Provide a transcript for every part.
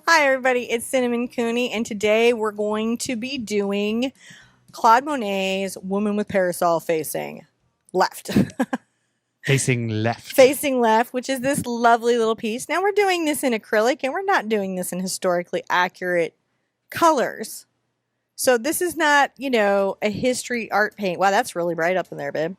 Hi, everybody. It's Cinnamon Cooney, and today we're going to be doing Claude Monet's Woman with Parasol facing left. Facing left. Facing left, which is this lovely little piece. Now, we're doing this in acrylic, and we're not doing this in historically accurate colors. So this is not, you know, a history art paint. Wow, that's really bright up in there, babe.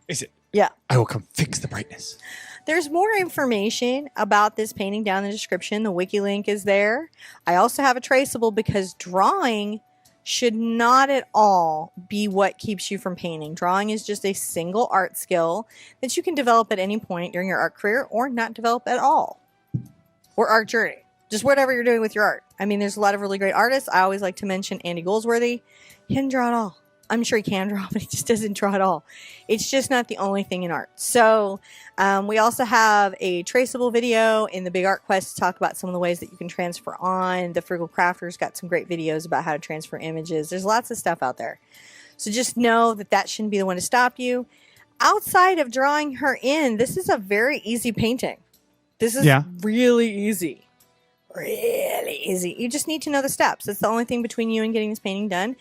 Is it? Yeah. I will come fix the brightness. There's more information about this painting down in the description. The wiki link is there. I also have a traceable because drawing should not at all be what keeps you from painting. Drawing is just a single art skill that you can develop at any point during your art career or not develop at all. Or art journey. Just whatever you're doing with your art. I mean, there's a lot of really great artists. I always like to mention Andy Goldsworthy. He didn't draw at all. I'm sure he can draw, but he just doesn't draw at all. It's just not the only thing in art. So we also have a traceable video in the Big Art Quest to talk about some of the ways that you can transfer on. The Frugal Crafter's got some great videos about how to transfer images. There's lots of stuff out there. So just know that that shouldn't be the one to stop you. Outside of drawing her in, this is a very easy painting. This is really easy. Really easy. You just need to know the steps. That's the only thing between you and getting this painting done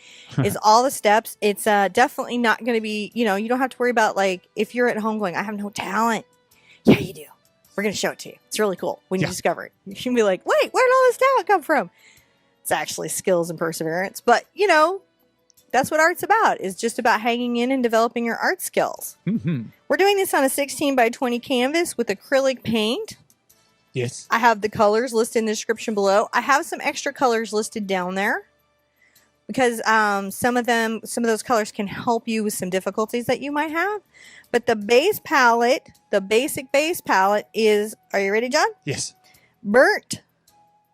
is all the steps. It's definitely not going to be, you know, you don't have to worry about, like, if you're at home going, I have no talent. Yeah, you do. We're going to show it to you. It's really cool when you discover it. You can be like, wait, where did all this talent come from? It's actually skills and perseverance. But, you know, that's what art's about. It's just about hanging in and developing your art skills. Mm-hmm. We're doing this on a 16 by 20 canvas with acrylic paint. Yes. I have the colors listed in the description below. I have some extra colors listed down there because some of those colors can help you with some difficulties that you might have. But the base palette, the basic base palette is, are you ready, John? Yes. Burnt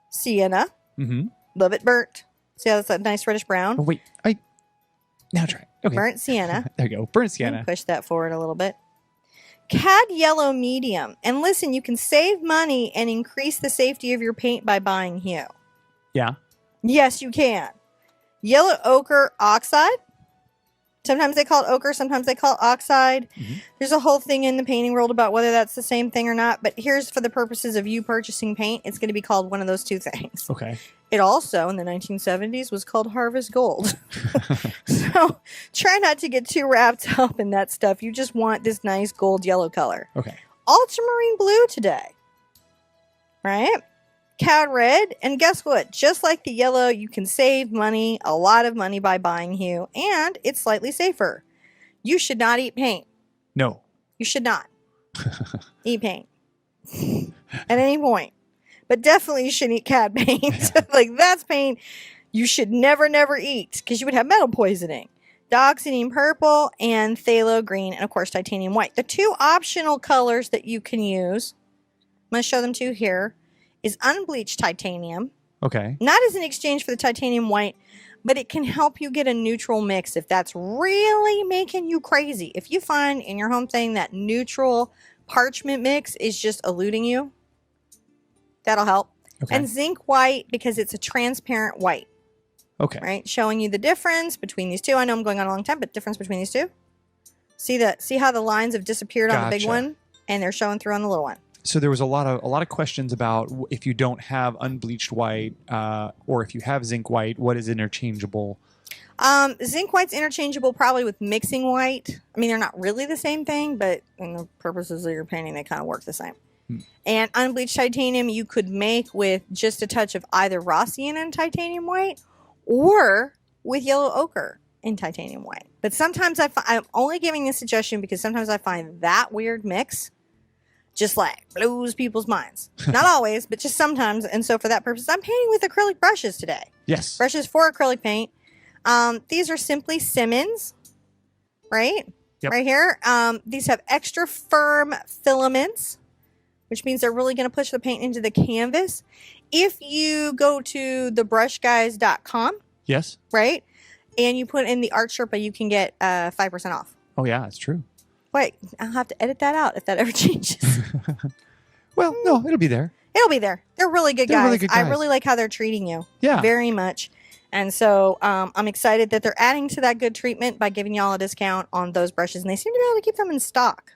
sienna. Mm-hmm. Love it burnt. See how that's a nice reddish brown? Oh, wait. Now try. Okay. Burnt sienna. There you go. Burnt sienna. Push that forward a little bit. Cad yellow medium. And listen, you can save money and increase the safety of your paint by buying hue. Yeah. Yes, you can. Yellow ochre oxide. Sometimes they call it ochre, sometimes they call it oxide. Mm-hmm. There's a whole thing in the painting world about whether that's the same thing or not. But here's, for the purposes of you purchasing paint, it's going to be called one of those two things. Okay. It also, in the 1970s, was called Harvest Gold. So try not to get too wrapped up in that stuff. You just want this nice gold yellow color. Okay. Ultramarine blue today. Right? Cad red. And guess what? Just like the yellow, you can save money, a lot of money, by buying hue. And it's slightly safer. You should not eat paint. No. You should not eat paint at any point. But definitely you shouldn't eat cad paint. Yeah. Like, that's paint you should never eat because you would have metal poisoning. Dioxazine purple and phthalo green, and of course titanium white. The two optional colors that you can use, I'm going to show them to you here, is unbleached titanium. Okay. Not as an exchange for the titanium white, but it can help you get a neutral mix if that's really making you crazy. If you find in your home thing that neutral parchment mix is just eluding you, that'll help. Okay. And zinc white, because it's a transparent white. Okay. Right? Showing you the difference between these two. I know I'm going on a long time, but difference between these two. See how the lines have disappeared on the big one and they're showing through on the little one. So there was a lot of questions about if you don't have unbleached white or if you have zinc white, what is interchangeable? Zinc white's interchangeable probably with mixing white. I mean, they're not really the same thing, but in the purposes of your painting, they kind of work the same. And unbleached titanium you could make with just a touch of either raw sienna and titanium white or with yellow ochre in titanium white. But sometimes I'm only giving this suggestion because sometimes I find that weird mix just like blows people's minds. Not always, but just sometimes. And so for that purpose, I'm painting with acrylic brushes today. Yes. Brushes for acrylic paint. These are simply Simmons, right? Yep. Right here. These have extra firm filaments, which means they're really going to push the paint into the canvas. If you go to thebrushguys.com, yes, right, and you put in the Art Sherpa, you can get 5% off. Oh, yeah, that's true. Wait, I'll have to edit that out if that ever changes. Well, no, it'll be there. It'll be there. They're really good guys. Really good guys. I really like how they're treating you. Yeah. Very much. And so I'm excited that they're adding to that good treatment by giving y'all a discount on those brushes. And they seem to be able to keep them in stock.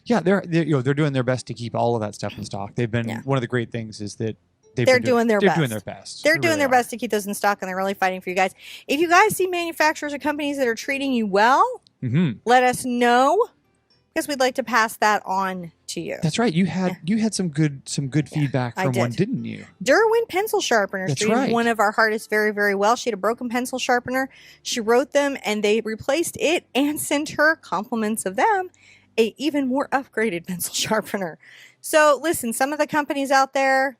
Yeah, they're doing their best to keep all of that stuff in stock. They've been one of the great things is that They're doing their best. They're doing their best. They're They doing really their are. best to keep those in stock, and they're really fighting for you guys. If you guys see manufacturers or companies that are treating you well, let us know, because we'd like to pass that on to you. That's right. You had some good feedback from one, didn't you? Derwin pencil sharpeners That's treated right. one of our artists very, very well. She had a broken pencil sharpener. She wrote them, and they replaced it and sent her compliments of them a even more upgraded pencil sharpener. So listen, some of the companies out there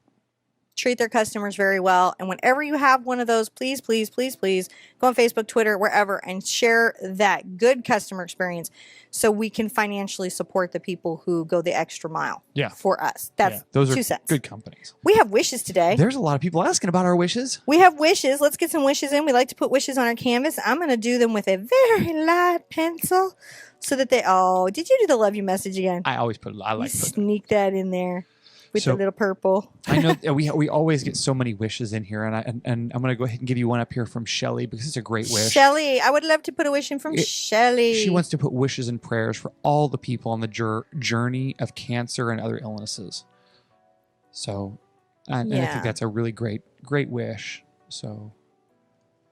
treat their customers very well. And whenever you have one of those, please, please, please, please go on Facebook, Twitter, wherever, and share that good customer experience so we can financially support the people who go the extra mile for us. That's those 2 are cents. good companies. We have wishes today. There's a lot of people asking about our wishes. We have wishes. Let's get some wishes in. We like to put wishes on our canvas. I'm going to do them with a very light pencil so that they... Oh, did you do the love you message again? I always put... I like you sneak that in there. With the little purple. I know we always get so many wishes in here, and I'm going to go ahead and give you one up here from Shelly because it's a great wish. Shelly, I would love to put a wish in from Shelly. She wants to put wishes and prayers for all the people on the journey of cancer and other illnesses. So, and I think that's a really great wish. So,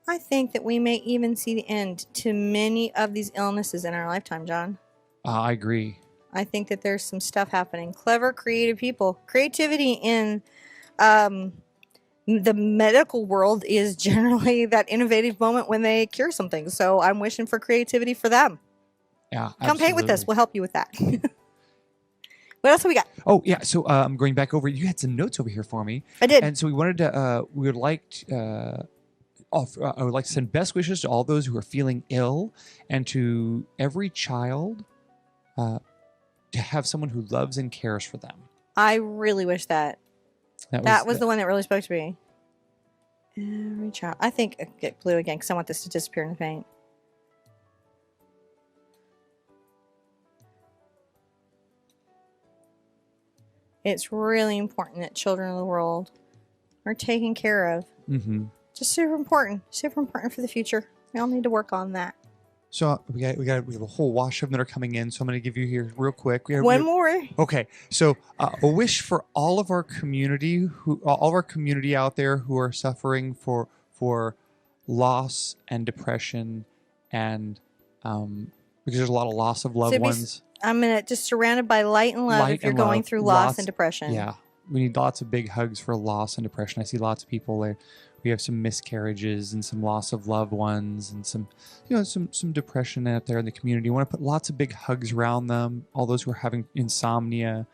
I think that we may even see the end to many of these illnesses in our lifetime, John. I agree. I think that there's some stuff happening. Clever, creative people. Creativity in the medical world is generally that innovative moment when they cure something. So I'm wishing for creativity for them. Yeah, Come paint with us. We'll help you with that. What else have we got? Oh, yeah. So I'm going back over. You had some notes over here for me. I did. And so we wanted to, we would like to, I would like to send best wishes to all those who are feeling ill and to every child, to have someone who loves and cares for them. I really wish that. That was the one that really spoke to me. Every child. I think I get blue again because I want this to disappear in the paint. It's really important that children of the world are taken care of. Mm-hmm. Just super important for the future. We all need to work on that. So we have a whole wash of them that are coming in. So I'm going to give you here real quick. One more. Okay. So a wish for all of our community, out there who are suffering for loss and depression, and because there's a lot of loss of loved ones. I'm just surrounded by light and love if you're going through loss and depression. Yeah, we need lots of big hugs for loss and depression. I see lots of people there. We have some miscarriages and some loss of loved ones and some depression out there in the community. We want to put lots of big hugs around them. All those who are having insomnia,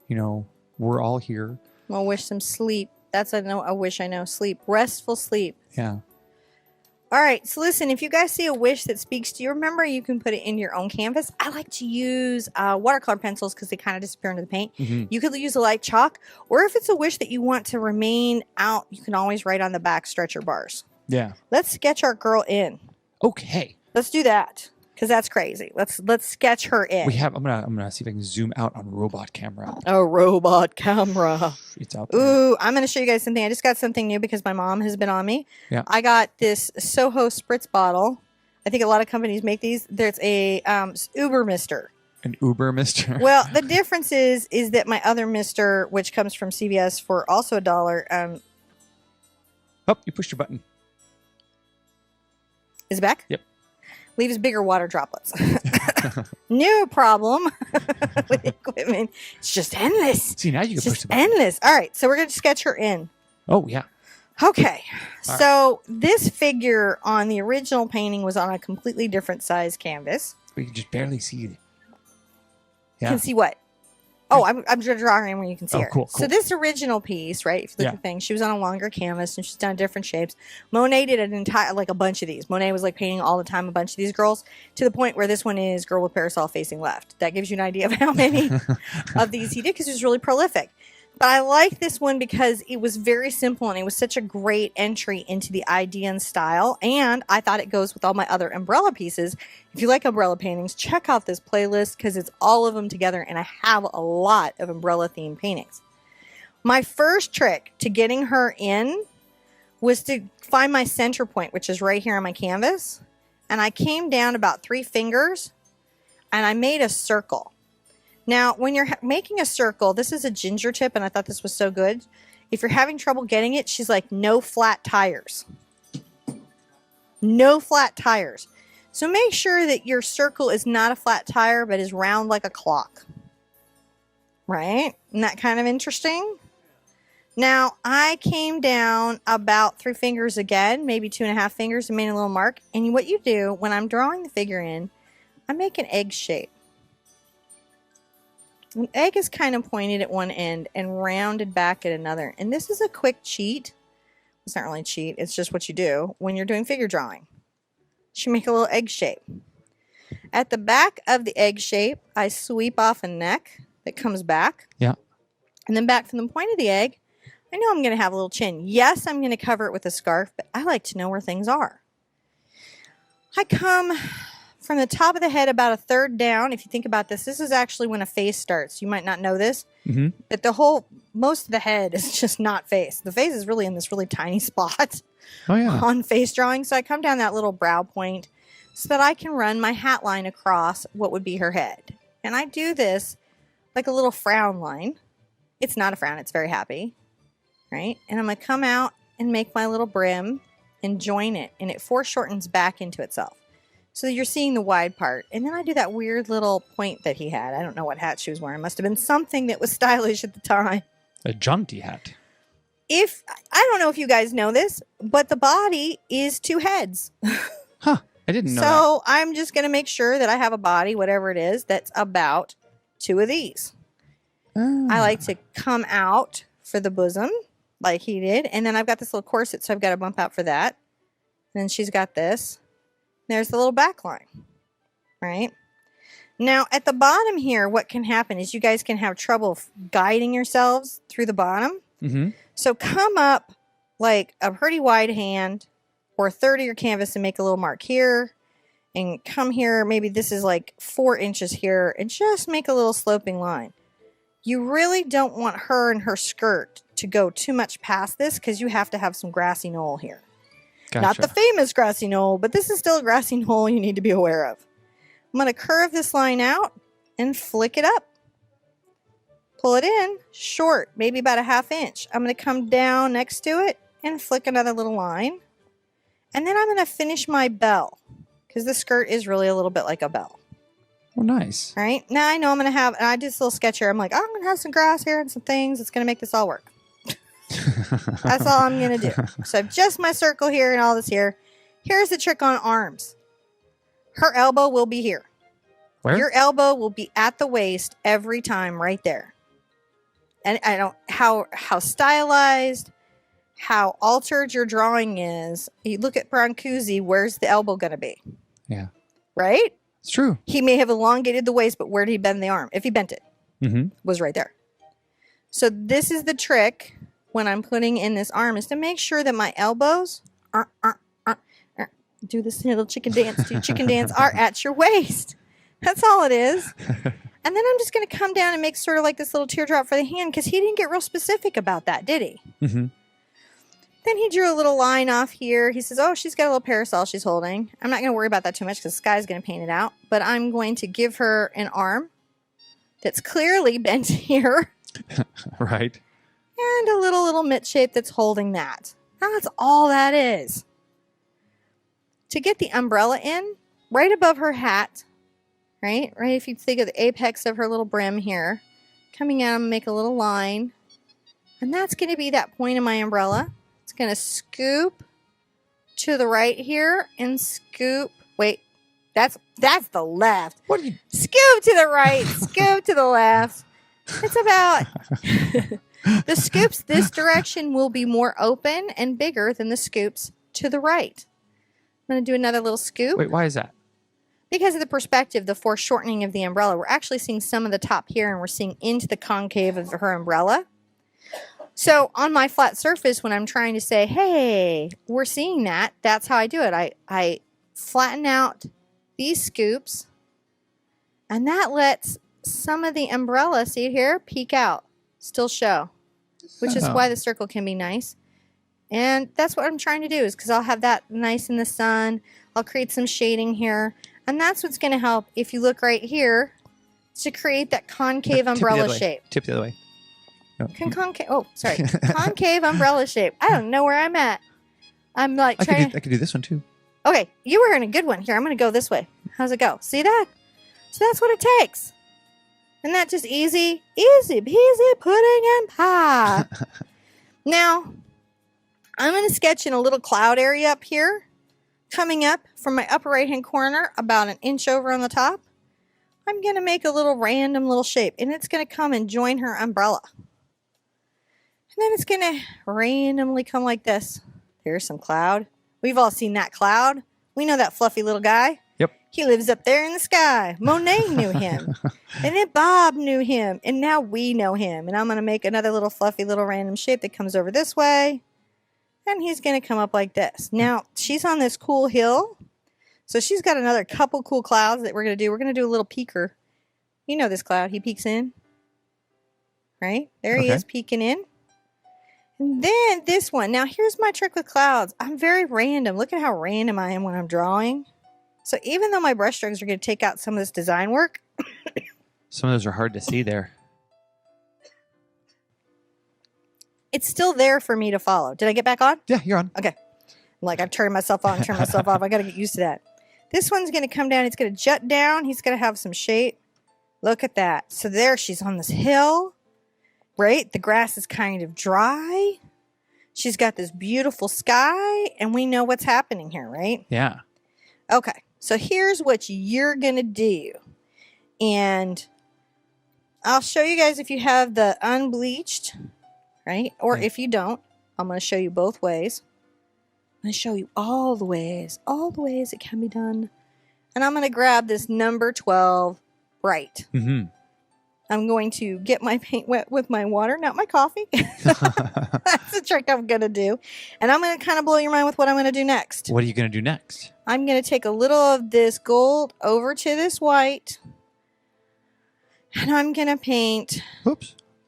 we're all here. I'll wish them sleep. That's a wish I know. Sleep. Restful sleep. Yeah. All right. So listen, if you guys see a wish that speaks to you, remember you can put it in your own canvas. I like to use watercolor pencils because they kind of disappear into the paint. Mm-hmm. You could use a light chalk, or if it's a wish that you want to remain out, you can always write on the back stretcher bars. Yeah. Let's sketch our girl in. Okay. Let's do that. Because that's crazy. Let's sketch her in. I'm gonna see if I can zoom out on robot camera. A robot camera. It's out there. Ooh, I'm gonna show you guys something. I just got something new because my mom has been on me. Yeah. I got this Soho spritz bottle. I think a lot of companies make these. There's a Uber Mister. An Uber Mister. Well, the difference is that my other Mister, which comes from CVS for also $1. Oh, you pushed your button. Is it back? Yep. Leaves bigger water droplets. No problem with equipment. It's just endless. See, now you can push the button. Endless. All right, so we're going to sketch her in. Oh, yeah. Okay. So this figure on the original painting was on a completely different size canvas. We can just barely see it. Yeah. You can see what? Oh, I'm drawing where you can see her. Cool. So this original piece, right? If you look at the thing, she was on a longer canvas and she's done different shapes. Monet did a bunch of these. Monet was painting all the time a bunch of these girls to the point where this one is girl with parasol facing left. That gives you an idea of how many of these he did because he was really prolific. But I like this one because it was very simple and it was such a great entry into the idea and style. And I thought it goes with all my other umbrella pieces. If you like umbrella paintings, check out this playlist because it's all of them together and I have a lot of umbrella themed paintings. My first trick to getting her in was to find my center point, which is right here on my canvas. And I came down about 3 fingers and I made a circle. Now, when you're making a circle, this is a ginger tip, and I thought this was so good. If you're having trouble getting it, she's like, no flat tires. No flat tires. So make sure that your circle is not a flat tire, but is round like a clock. Right? Isn't that kind of interesting? Now, I came down about 3 fingers again, maybe 2.5 fingers, and made a little mark. And what you do when I'm drawing the figure in, I make an egg shape. An egg is kind of pointed at one end and rounded back at another. And this is a quick cheat. It's not really a cheat. It's just what you do when you're doing figure drawing. You make a little egg shape. At the back of the egg shape, I sweep off a neck that comes back. Yeah. And then back from the point of the egg, I know I'm going to have a little chin. Yes, I'm going to cover it with a scarf, but I like to know where things are. I come from the top of the head about 1/3 down. If you think about this, this is actually when a face starts. You might not know this, but most of the head is just not face. The face is really in this really tiny spot on face drawing. So I come down that little brow point so that I can run my hat line across what would be her head. And I do this like a little frown line. It's not a frown. It's very happy. Right? And I'm going to come out and make my little brim and join it. And it foreshortens back into itself. So you're seeing the wide part. And then I do that weird little point that he had. I don't know what hat she was wearing. It must have been something that was stylish at the time. A jaunty hat. I don't know if you guys know this, but the body is 2 heads. Huh. I didn't know that. So I'm just going to make sure that I have a body, whatever it is, that's about 2 of these. I like to come out for the bosom, like he did. And then I've got this little corset, so I've got to bump out for that. And then she's got this. There's the little back line, right? Now, at the bottom here, what can happen is you guys can have trouble guiding yourselves through the bottom. So come up like a pretty wide hand or 1/3 of your canvas and make a little mark here. And come here, maybe this is like 4 inches here, and just make a little sloping line. You really don't want her and her skirt to go too much past this because you have to have some grassy knoll here. Gotcha. Not the famous grassy knoll, but this is still a grassy knoll you need to be aware of. I'm going to curve this line out and flick it up. Pull it in, short, maybe about a 1/2 inch. I'm going to come down next to it and flick another little line. And then I'm going to finish my bell because the skirt is really a little bit like a bell. Oh, nice. All right. Now I know I'm going to have, and I did this little sketch here. I'm like, I'm going to have some grass here and some things. It's going to make this all work. That's all I'm going to do. So I've just my circle here and all this here. Here's the trick on arms. Her elbow will be here. Where? Your elbow will be at the waist every time right there. And I don't, how stylized, how altered your drawing is. You look at Brancusi, where's the elbow going to be? Yeah. Right? It's true. He may have elongated the waist, but where did he bend the arm? If he bent it, was right there. So this is the trick when I'm putting in this arm is to make sure that my elbows do this little chicken dance are at your waist. That's all it is. And then I'm just going to come down and make sort of like this little teardrop for the hand because he didn't get real specific about that, did he? Then he drew a little line off here. He says, oh, she's got a little parasol she's holding. I'm not going to worry about that too much because Sky's going to paint it out. But I'm going to give her an arm that's clearly bent here. Right. And a little mitt shape that's holding that. That's all that is. To get the umbrella in, right above her hat, right? If you think of the apex of her little brim here, coming out and make a little line. And that's going to be that point of my umbrella. It's going to scoop to the right here and scoop. Wait, that's the left. What are you? Scoop to the right, scoop to the left. It's about the scoops this direction will be more open and bigger than the scoops to the right. I'm going to do another little scoop. Wait, why is that? Because of the perspective, the foreshortening of the umbrella. We're actually seeing some of the top here and we're seeing into the concave of her umbrella. So on my flat surface, when I'm trying to say, hey, we're seeing that, that's how I do it. I flatten out these scoops and that lets some of the umbrella, see it here, peek out, still show, which is why the circle can be nice. And that's what I'm trying to do is because I'll have that nice in the sun. I'll create some shading here. And that's what's going to help, if you look right here, to create that concave umbrella shape. Tip the other way. Concave. Oh, sorry. Concave umbrella shape. I don't know where I'm at. I'm like I could do this one too. Okay, you were in a good one. Here, I'm going to go this way. How's it go? See that? So that's what it takes. Isn't that just easy? Easy peasy pudding and pie. Now, I'm going to sketch in a little cloud area up here, coming up from my upper right-hand corner, about an inch over on the top. I'm going to make a little random little shape, and it's going to come and join her umbrella. And then it's going to randomly come like this. There's some cloud. We've all seen that cloud. We know that fluffy little guy. Yep. He lives up there in the sky. Monet knew him. And then Bob knew him. And now we know him. And I'm going to make another little fluffy little random shape that comes over this way. And he's going to come up like this. Now, she's on this cool hill. So she's got another couple cool clouds that we're going to do. We're going to do a little peeker. You know this cloud. He peeks in. Right? There he is peeking in. And then this one. Now, here's my trick with clouds. I'm very random. Look at how random I am when I'm drawing. So even though my brush strokes are going to take out some of this design work. Some of those are hard to see there. It's still there for me to follow. Did I get back on? Yeah, you're on. Okay. Like I've turned myself on and turned myself off. I got to get used to that. This one's going to come down. It's going to jut down. He's going to have some shape. Look at that. So there she's on this hill. Right? The grass is kind of dry. She's got this beautiful sky. And we know what's happening here, right? Yeah. Okay. So here's what you're going to do. And I'll show you guys if you have the unbleached, right? Or if you don't, I'm going to show you both ways. I'm going to show you all the ways it can be done. And I'm going to grab this number 12 bright. Mm-hmm. I'm going to get my paint wet with my water, not my coffee. That's the trick I'm going to do. And I'm going to kind of blow your mind with what I'm going to do next. What are you going to do next? I'm going to take a little of this gold over to this white. And I'm going to paint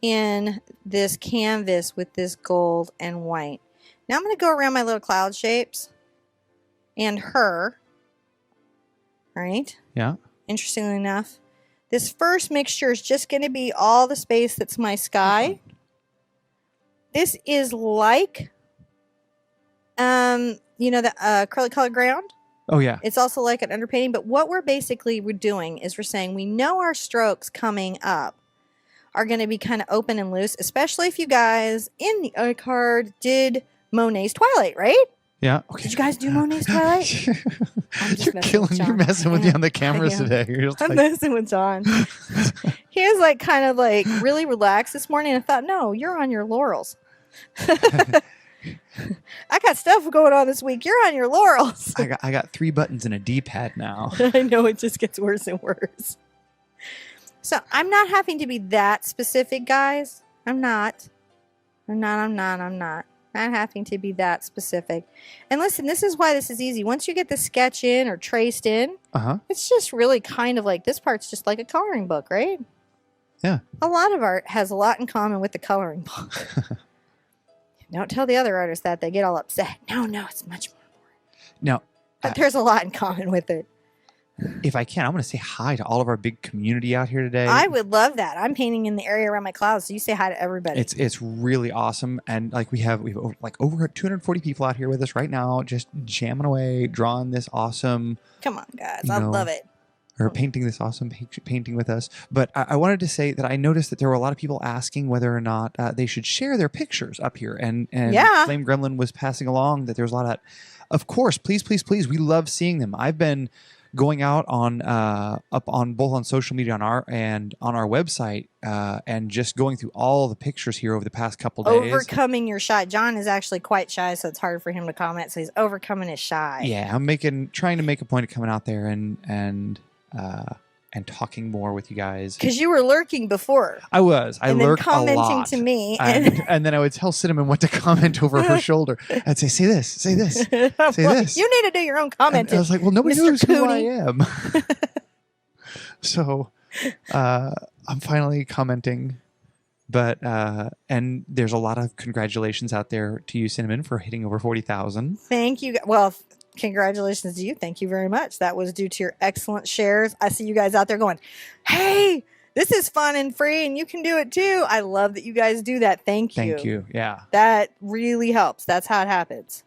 in this canvas with this gold and white. Now I'm going to go around my little cloud shapes and her. Right? Yeah. Interestingly enough. This first mixture is just going to be all the space that's my sky. This is like, you know, the acrylic colored ground. Oh, yeah. It's also like an underpainting. But what we're doing is we're saying we know our strokes coming up are going to be kind of open and loose, especially if you guys in the art card did Monet's Twilight, right? Yeah. Okay. Did you guys do Monet's Twilight? You're messing with me on the cameras today. I'm messing with John. He was like kind of like really relaxed this morning. I thought, no, you're on your laurels. I got stuff going on this week. You're on your laurels. I got 3 buttons and a D-pad now. I know, it just gets worse and worse. So I'm not having to be that specific, guys. I'm not having to be that specific. And listen, this is why this is easy. Once you get the sketch in or traced in, it's just really kind of like, this part's just like a coloring book, right? Yeah. A lot of art has a lot in common with the coloring book. Don't tell the other artists that. They get all upset. No, it's much more boring. Now, but there's a lot in common with it. If I can, I'm going to say hi to all of our big community out here today. I would love that. I'm painting in the area around my clouds, so you say hi to everybody. It's really awesome, and like we have over 240 people out here with us right now, just jamming away, drawing this awesome. Come on, guys, I love it. Or painting this awesome painting with us. But I wanted to say that I noticed that there were a lot of people asking whether or not they should share their pictures up here, and Flame Gremlin was passing along that there was a lot of course, please, we love seeing them. I've been going out on up on both on social media on our website and just going through all the pictures here over the past couple days. Overcoming your shy. John is actually quite shy, so it's hard for him to comment. So he's overcoming his shy. Yeah, I'm trying to make a point of coming out there and talking more with you guys. Because you were lurking before. I was. I lurked a lot. And then commenting to me. And then I would tell Cinnamon what to comment over her shoulder. I'd say this, say this, say this. You need to do your own commenting. I was like, well, nobody Mr. knows Cooney. who I am. So I'm finally commenting. But and there's a lot of congratulations out there to you, Cinnamon, for hitting over 40,000. Thank you. Well, congratulations to you. Thank you very much. That was due to your excellent shares. I see you guys out there going, hey, This is fun and free, and you can do it too. I love that you guys do that. Thank you. Thank you. Yeah. That really helps. That's how it happens.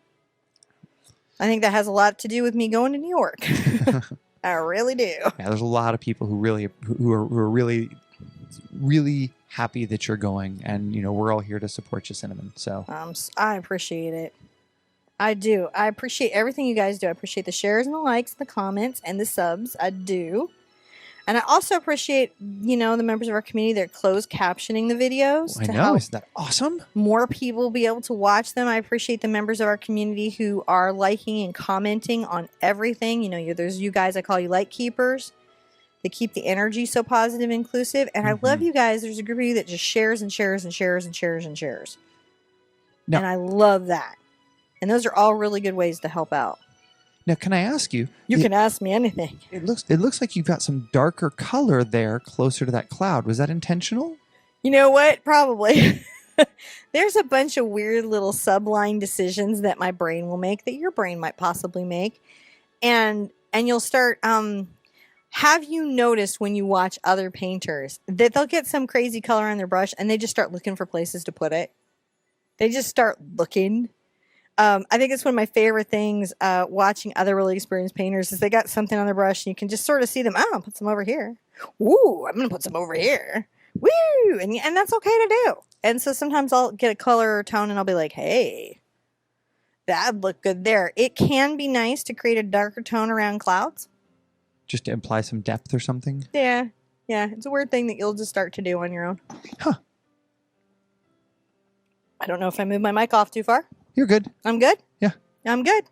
I think that has a lot to do with me going to New York. I really do. Yeah, there's a lot of people who are really, really happy that you're going, and we're all here to support you, Cinnamon. So I appreciate it. I do. I appreciate everything you guys do. I appreciate the shares and the likes, the comments, and the subs. I do. And I also appreciate, the members of our community that are closed captioning the videos. I know. Isn't that awesome? More people be able to watch them. I appreciate the members of our community who are liking and commenting on everything. There's you guys, I call you light keepers. They keep the energy so positive and inclusive. And I love you guys. There's a group of you that just shares and shares and shares and shares and shares. No. And I love that. And those are all really good ways to help out. Now, can I ask you? You can ask me anything. It looks like you've got some darker color there closer to that cloud. Was that intentional? You know what? Probably. There's a bunch of weird little subline decisions that my brain will make that your brain might possibly make. And you'll start... have you noticed when you watch other painters that they'll get some crazy color on their brush and they just start looking for places to put it? They just start looking. I think it's one of my favorite things watching other really experienced painters is they got something on their brush and you can just sort of see them. Oh, I'll put some over here. Ooh, I'm going to put some over here. Woo! And that's okay to do. And so sometimes I'll get a color or tone and I'll be like, hey, that'd look good there. It can be nice to create a darker tone around clouds. Just to imply some depth or something? Yeah. Yeah. It's a weird thing that you'll just start to do on your own. Huh. I don't know if I moved my mic off too far. You're good. I'm good? Yeah. I'm good.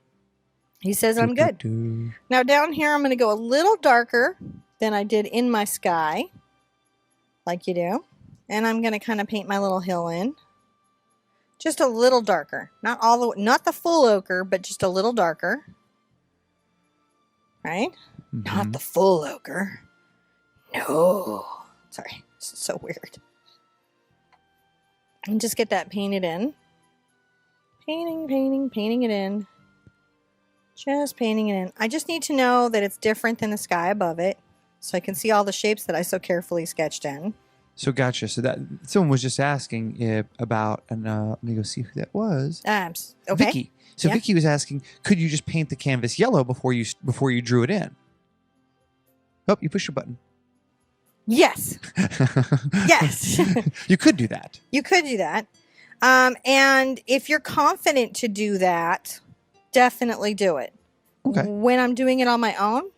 He says I'm good. Now down here, I'm going to go a little darker than I did in my sky. Like you do. And I'm going to kind of paint my little hill in. Just a little darker. Not the full ochre, but just a little darker. Right? Not the full ochre. No. Sorry. This is so weird. And just get that painted in. Painting it in. Just painting it in. I just need to know that it's different than the sky above it. So I can see all the shapes that I so carefully sketched in. So gotcha. So that someone was just asking about, and let me go see who that was. Okay. Vicky. So yeah. Vicky was asking, could you just paint the canvas yellow before you drew it in? Oh, you push your button. Yes. Yes. You could do that. You could do that. And if you're confident to do that, definitely do it. Okay. When I'm doing it on my own,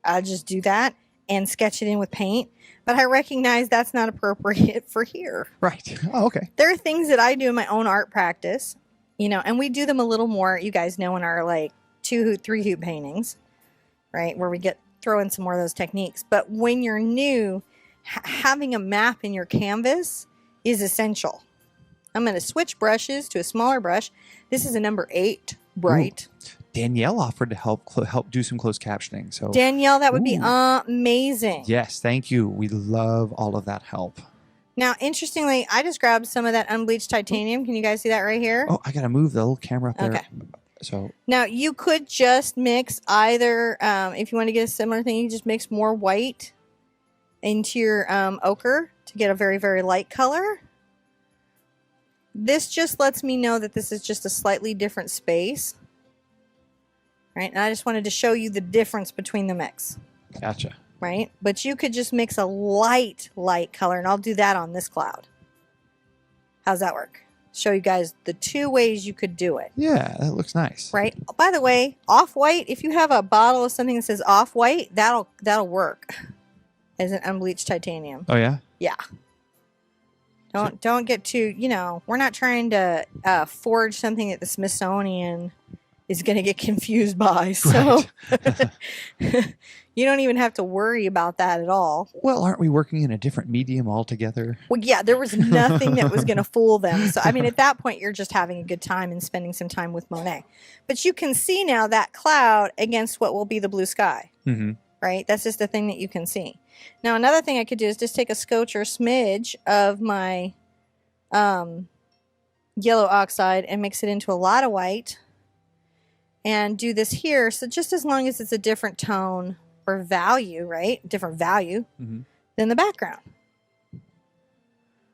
I'll just do that and sketch it in with paint. But I recognize that's not appropriate for here. Right. Oh, okay. There are things that I do in my own art practice, and we do them a little more, you guys know, in our like 2-hoop, 3-hoop paintings, right? Where we throw in some more of those techniques. But when you're new, having a map in your canvas is essential. I'm going to switch brushes to a smaller brush. This is a number 8 bright. Ooh. Danielle offered to help do some closed captioning. So Danielle, that would be amazing. Yes, thank you. We love all of that help. Now, interestingly, I just grabbed some of that unbleached titanium. Can you guys see that right here? Oh, I got to move the little camera up there. Okay. So now you could just mix either, if you want to get a similar thing, you just mix more white into your ochre to get a very, very light color. This just lets me know that this is just a slightly different space. Right? And I just wanted to show you the difference between the mix. Gotcha. Right? But you could just mix a light color, and I'll do that on this cloud. How's that work? Show you guys the 2 ways you could do it. Yeah, that looks nice. Right? By the way, off-white, if you have a bottle of something that says off-white, that'll work as an unbleached titanium. Oh, yeah? Yeah. Don't get too, we're not trying to forge something that the Smithsonian is going to get confused by. So right. You don't even have to worry about that at all. Well, aren't we working in a different medium altogether? Well, yeah, there was nothing that was going to fool them. So, I mean, at that point, you're just having a good time and spending some time with Monet. But you can see now that cloud against what will be the blue sky. Mm-hmm. Right? That's just the thing that you can see. Now, another thing I could do is just take a scotch or a smidge of my yellow oxide and mix it into a lot of white. And do this here. So just as long as it's a different tone or value, right? Different value than the background.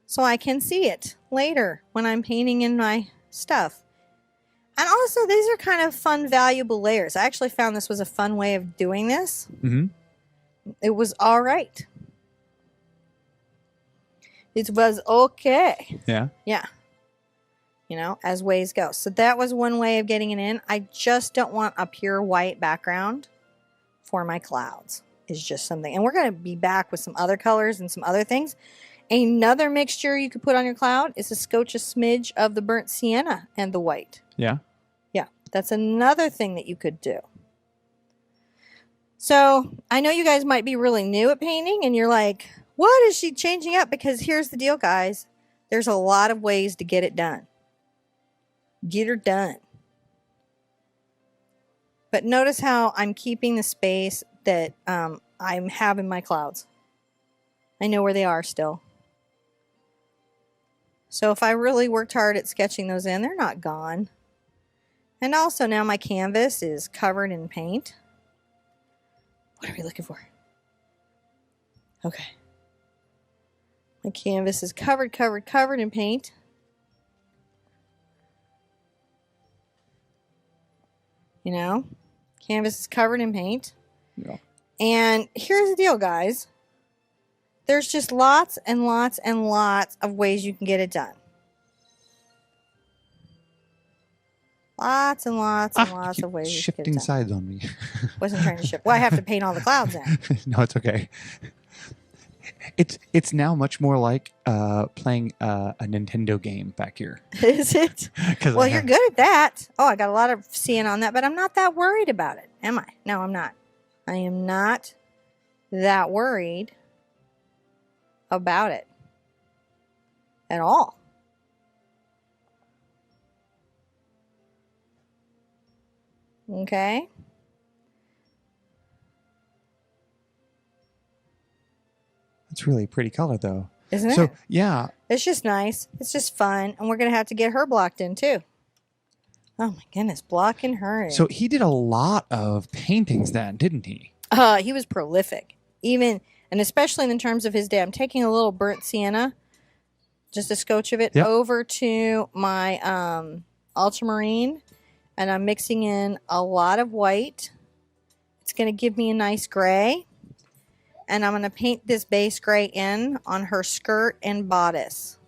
so I can see it later when I'm painting in my stuff. And also, these are kind of fun, valuable layers. I actually found this was a fun way of doing this. Mm-hmm. It was all right. It was okay. Yeah. Yeah. You know, as ways go. So that was one way of getting it in. I just don't want a pure white background for my clouds. It's just something. And we're going to be back with some other colors and some other things. Another mixture you could put on your cloud is to scotch a smidge of the burnt sienna and the white. Yeah. Yeah, that's another thing that you could do. So I know you guys might be really new at painting and you're like, what is she changing up? Because here's the deal, guys. There's a lot of ways to get it done. Get her done. But notice how I'm keeping the space that I have in my clouds. I know where they are still. So if I really worked hard at sketching those in, they're not gone. And also now my canvas is covered in paint. What are we looking for? Okay. My canvas is covered in paint. You know, canvas is covered in paint. Yeah. And here's the deal, guys. There's just lots and lots and lots of ways you can get it done. Lots and lots and lots of ways you can get it done. Shifting sides on me. Wasn't trying to shift. Well, I have to paint all the clouds in. No, it's okay. It's now much more like playing a Nintendo game back here. Is it? Well, you're good at that. Oh, I got a lot of sienna on that, but I'm not that worried about it, am I? No, I'm not. I am not that worried about it at all. Okay. It's really a pretty color, though. Isn't it? So, yeah. It's just nice. It's just fun. And we're going to have to get her blocked in, too. Oh, my goodness. Blocking her in. So he did a lot of paintings then, didn't he? He was prolific. Even, and especially in terms of his day. I'm taking a little burnt sienna, just a scotch of it, over to my ultramarine. And I'm mixing in a lot of white. It's going to give me a nice gray. And I'm going to paint this base gray in on her skirt and bodice.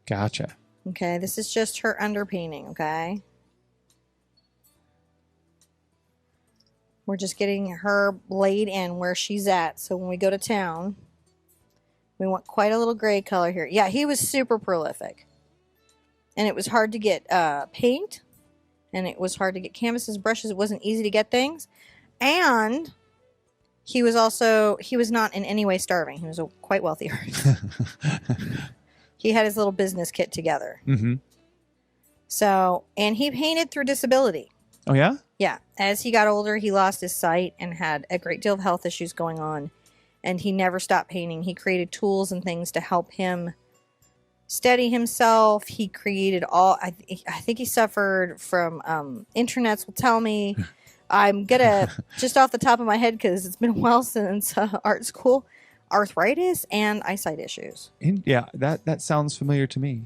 Gotcha. Okay, this is just her underpainting, okay? We're just getting her laid in where she's at. So when we go to town, we want quite a little gray color here. Yeah, he was super prolific. And it was hard to get paint. And it was hard to get canvases, brushes. It wasn't easy to get things. And he was not in any way starving. He was quite wealthy. He had his little business kit together. Mm-hmm. So, and he painted through disability. Oh, yeah? Yeah. As he got older, he lost his sight and had a great deal of health issues going on. And he never stopped painting. He created tools and things to help him steady himself. He created I think he suffered from, internets will tell me. I'm going to, just off the top of my head, because it's been a while since art school, arthritis and eyesight issues. Yeah, that sounds familiar to me.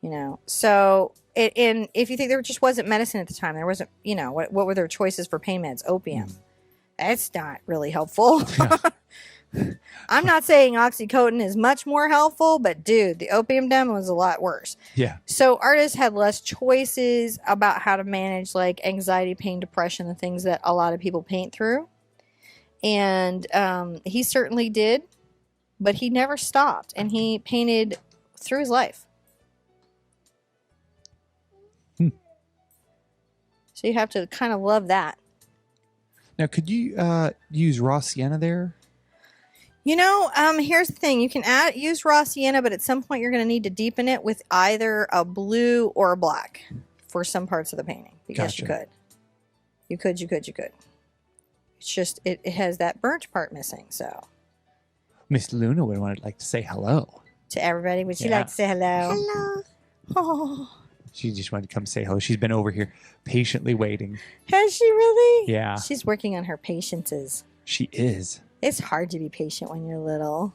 You know, so, if you think there just wasn't medicine at the time, there wasn't, you know, what were their choices for pain meds? Opium. That's not really helpful. Yeah. I'm not saying oxycodone is much more helpful, but dude, the opium den was a lot worse. Yeah. So artists had less choices about how to manage like anxiety, pain, depression, the things that a lot of people paint through. And he certainly did, but he never stopped, and he painted through his life. So you have to kind of love that. Now, could you use raw sienna there? You know, here's the thing. You can use raw sienna, but at some point you're going to need to deepen it with either a blue or a black for some parts of the painting. Because Gotcha. you could. It's just, it has that burnt part missing, so. Miss Luna would like to say hello. To everybody, would you like to say hello? Hello. Oh. She just wanted to come say hello. She's been over here patiently waiting. Has she really? Yeah. She's working on her patiences. She is. It's hard to be patient when you're little.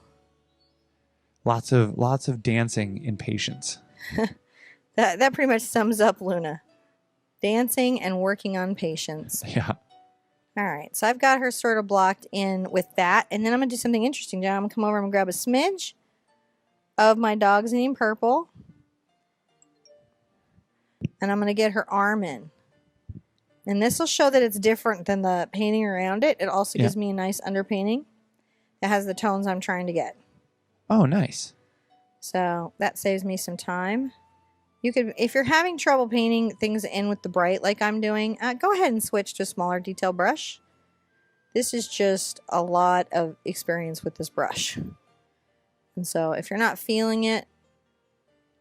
Lots of dancing and patience. That pretty much sums up Luna. Dancing and working on patience. Yeah. All right, so I've got her sort of blocked in with that. And then I'm going to do something interesting, John. I'm going to come over and grab a smidge of my dog's name purple. And I'm going to get her arm in. And this will show that it's different than the painting around it. It also gives me a nice underpainting. It has the tones I'm trying to get. Oh, nice. So that saves me some time. You could, if you're having trouble painting things in with the bright like I'm doing, go ahead and switch to a smaller detail brush. This is just a lot of experience with this brush. And so if you're not feeling it,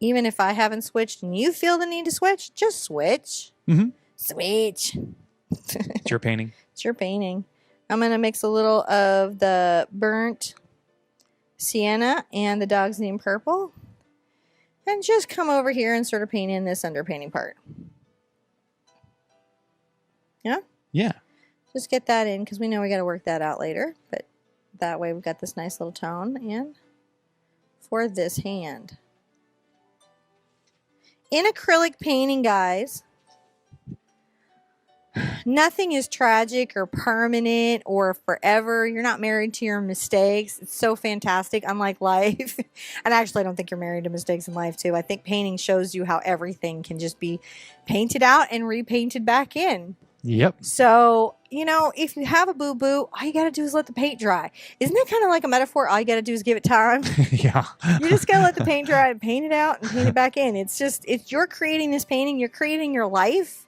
even if I haven't switched and you feel the need to switch, just switch. Mm-hmm. Switch. It's your painting. It's your painting. I'm going to mix a little of the burnt sienna and the dog's name purple. And just come over here and sort of paint in this underpainting part. Yeah? Yeah. Just get that in because we know we got to work that out later. But that way we've got this nice little tone in for this hand. In acrylic painting, guys, nothing is tragic or permanent or forever. You're not married to your mistakes. It's so fantastic, unlike life. And actually, I don't think you're married to mistakes in life, too. I think painting shows you how everything can just be painted out and repainted back in. Yep. So, you know, if you have a boo-boo, all you got to do is let the paint dry. Isn't that kind of like a metaphor? All you got to do is give it time. Yeah. You just got to let the paint dry and paint it out and paint it back in. It's just, if you're creating this painting, you're creating your life.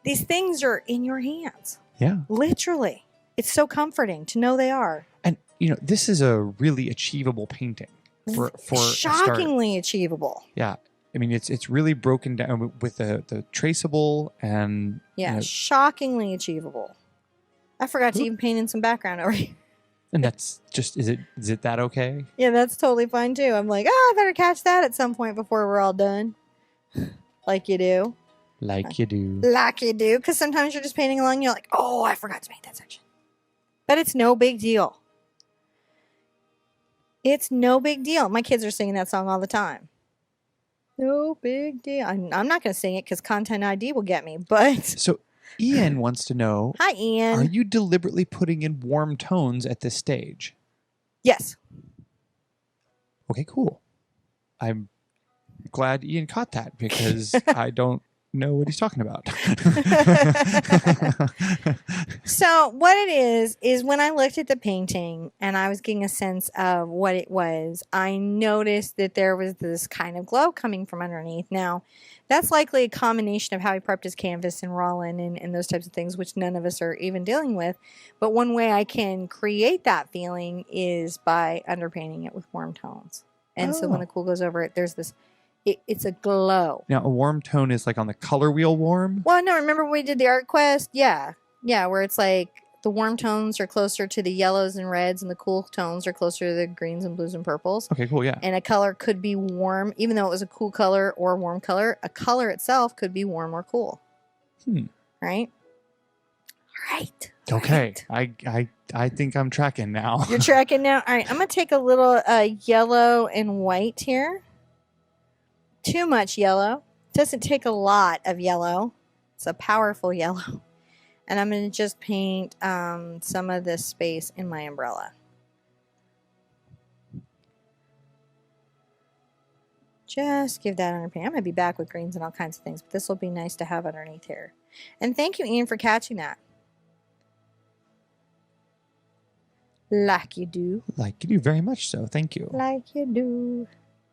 These things are in your hands. Yeah. Literally. It's so comforting to know they are. And, you know, this is a really achievable painting. For shockingly achievable. Yeah. I mean, it's really broken down with the traceable and... Yeah, you know, shockingly achievable. I forgot to even paint in some background over here. And that's just... Is it that okay? Yeah, that's totally fine, too. I'm like, I better catch that at some point before we're all done. Like you do. Like you do. Like you do. Because sometimes you're just painting along and you're like, oh, I forgot to paint that section. But it's no big deal. It's no big deal. My kids are singing that song all the time. No big deal. I'm not going to sing it because Content ID will get me. But So Ian wants to know... Hi, Ian. Are you deliberately putting in warm tones at this stage? Yes. Okay, cool. I'm glad Ian caught that because I don't know what he's talking about. So what it is when I looked at the painting and I was getting a sense of what it was, I noticed that there was this kind of glow coming from underneath. Now, that's likely a combination of how he prepped his canvas and raw linen and those types of things, which none of us are even dealing with. But one way I can create that feeling is by underpainting it with warm tones. And so when the cool goes over it, there's this... It's a glow. Now, a warm tone is like on the color wheel warm? Well, no, remember when we did the art quest? Yeah. Yeah, where it's like the warm tones are closer to the yellows and reds and the cool tones are closer to the greens and blues and purples. Okay, cool, yeah. And a color could be warm, even though it was a cool color or a warm color. A color itself could be warm or cool. Right? Right. Okay. Right. I think I'm tracking now. You're tracking now? All right, I'm going to take a little yellow and white here. Too much yellow. Doesn't take a lot of yellow. It's a powerful yellow. And I'm going to just paint some of this space in my umbrella. Just give that underpaint. I'm going to be back with greens and all kinds of things, but this will be nice to have underneath here. And thank you, Ian, for catching that. Like you do. Like you do, very much so. Thank you. Like you do.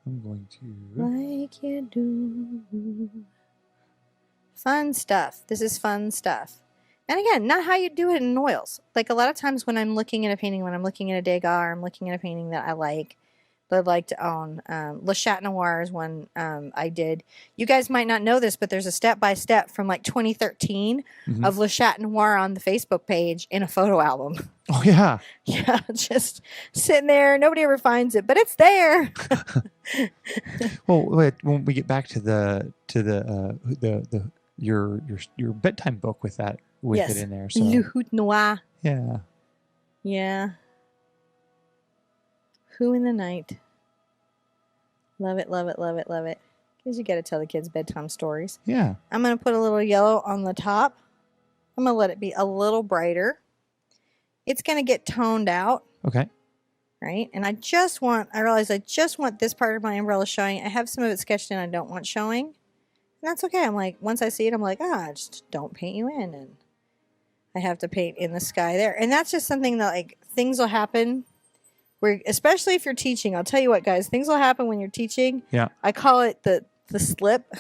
I'm going to... Like you do. Fun stuff. This is fun stuff. And again, not how you do it in oils. Like a lot of times when I'm looking at a painting, when I'm looking at a Degas, or I'm looking at a painting that I like, that I'd like to own. Le Chat Noir is one I did. You guys might not know this, but there's a step-by-step from like 2013 of Le Chat Noir on the Facebook page in a photo album. Oh, yeah. Yeah, just sitting there. Nobody ever finds it, but it's there. Well, wait, when we get back to your bedtime book with that it in there. So. Le Hoot Noir. Yeah. Yeah. Who in the night? Love it, love it, love it, love it. Because you got to tell the kids bedtime stories. Yeah. I'm going to put a little yellow on the top. I'm going to let it be a little brighter. It's going to get toned out. Okay. Right? And I realize I just want this part of my umbrella showing. I have some of it sketched in I don't want showing. And that's okay. I'm like, once I see it, I'm like, just don't paint you in. And I have to paint in the sky there. And that's just something that, like, things will happen. Where, especially if you're teaching. I'll tell you what, guys. Things will happen when you're teaching. Yeah. I call it the slip.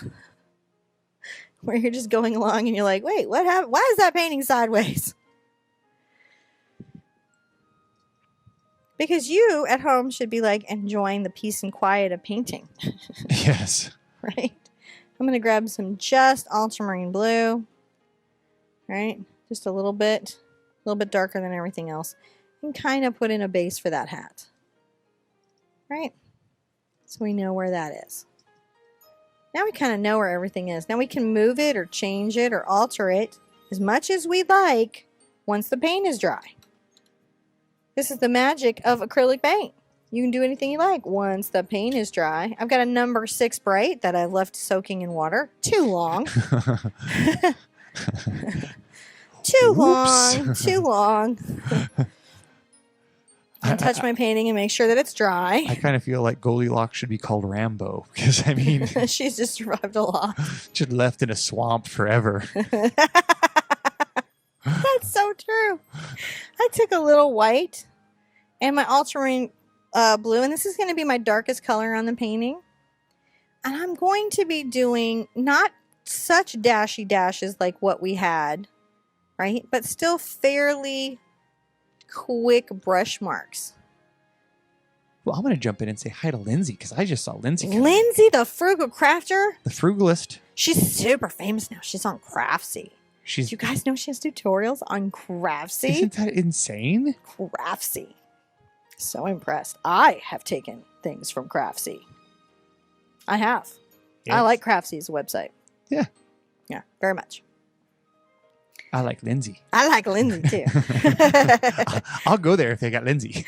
Where you're just going along and you're like, wait, what happened? Why is that painting sideways? Because you at home should be like enjoying the peace and quiet of painting. Yes. Right? I'm going to grab some just ultramarine blue. Right? Just a little bit darker than everything else. And kind of put in a base for that hat. Right? So we know where that is. Now we kind of know where everything is. Now we can move it or change it or alter it as much as we'd like once the paint is dry. This is the magic of acrylic paint. You can do anything you like once the paint is dry. I've got a number 6 bright that I've left soaking in water. Too long. Too long. I touch my painting and make sure that it's dry. I kind of feel like Goldilocks should be called Rambo because, I mean, she's just survived a lot. Just left in a swamp forever. That's so true. I took a little white and my ultramarine blue, and this is going to be my darkest color on the painting. And I'm going to be doing not such dashy dashes like what we had, right? But still fairly quick brush marks. Well, I'm going to jump in and say hi to Lindsay because I just saw Lindsay. Lindsay, the frugal crafter. The frugalist. She's super famous now. She's on Craftsy. Do you guys know she has tutorials on Craftsy? Isn't that insane? Craftsy. So impressed. I have taken things from Craftsy. I have. Yes. I like Craftsy's website. Yeah. Yeah, very much. I like Lindsay. I like Lindsay too. I'll go there if they got Lindsay.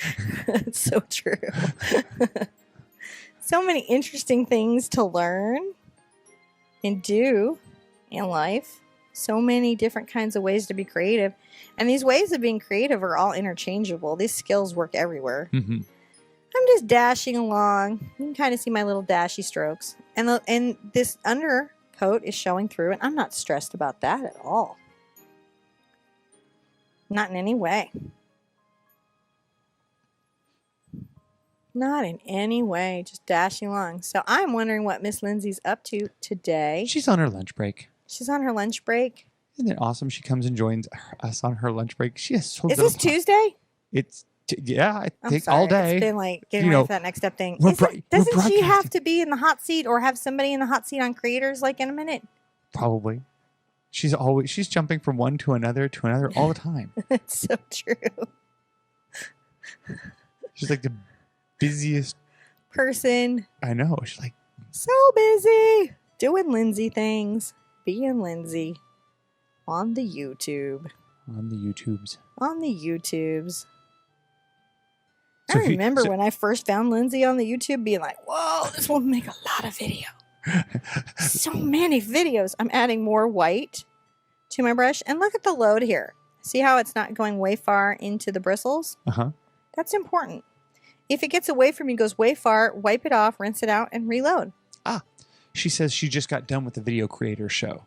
It's so true. So many interesting things to learn and do in life. So many different kinds of ways to be creative. And these ways of being creative are all interchangeable. These skills work everywhere. Mm-hmm. I'm just dashing along. You can kind of see my little dashy strokes. And this undercoat is showing through, and I'm not stressed about that at all. Not in any way. Not in any way. Just dashing along. So I'm wondering what Miss Lindsay's up to today. She's on her lunch break. She's on her lunch break. Isn't it awesome? She comes and joins us on her lunch break. She has so Is this Tuesday? It's I think sorry. all day. It's been like getting ready for that next step thing. Doesn't she have to be in the hot seat or have somebody in the hot seat on creators like in a minute? Probably. She's jumping from one to another all the time. It's so true. She's like the busiest person. I know. She's like so busy doing Lindsay things, being Lindsay on the YouTube. On the YouTubes. I remember when I first found Lindsay on the YouTube being like, whoa, this will make a lot of video. So many videos. I'm adding more white to my brush. And look at the load here. See how it's not going way far into the bristles? Uh-huh. That's important. If it gets away from you, goes way far, wipe it off, rinse it out, and reload. She says she just got done with the video creator show.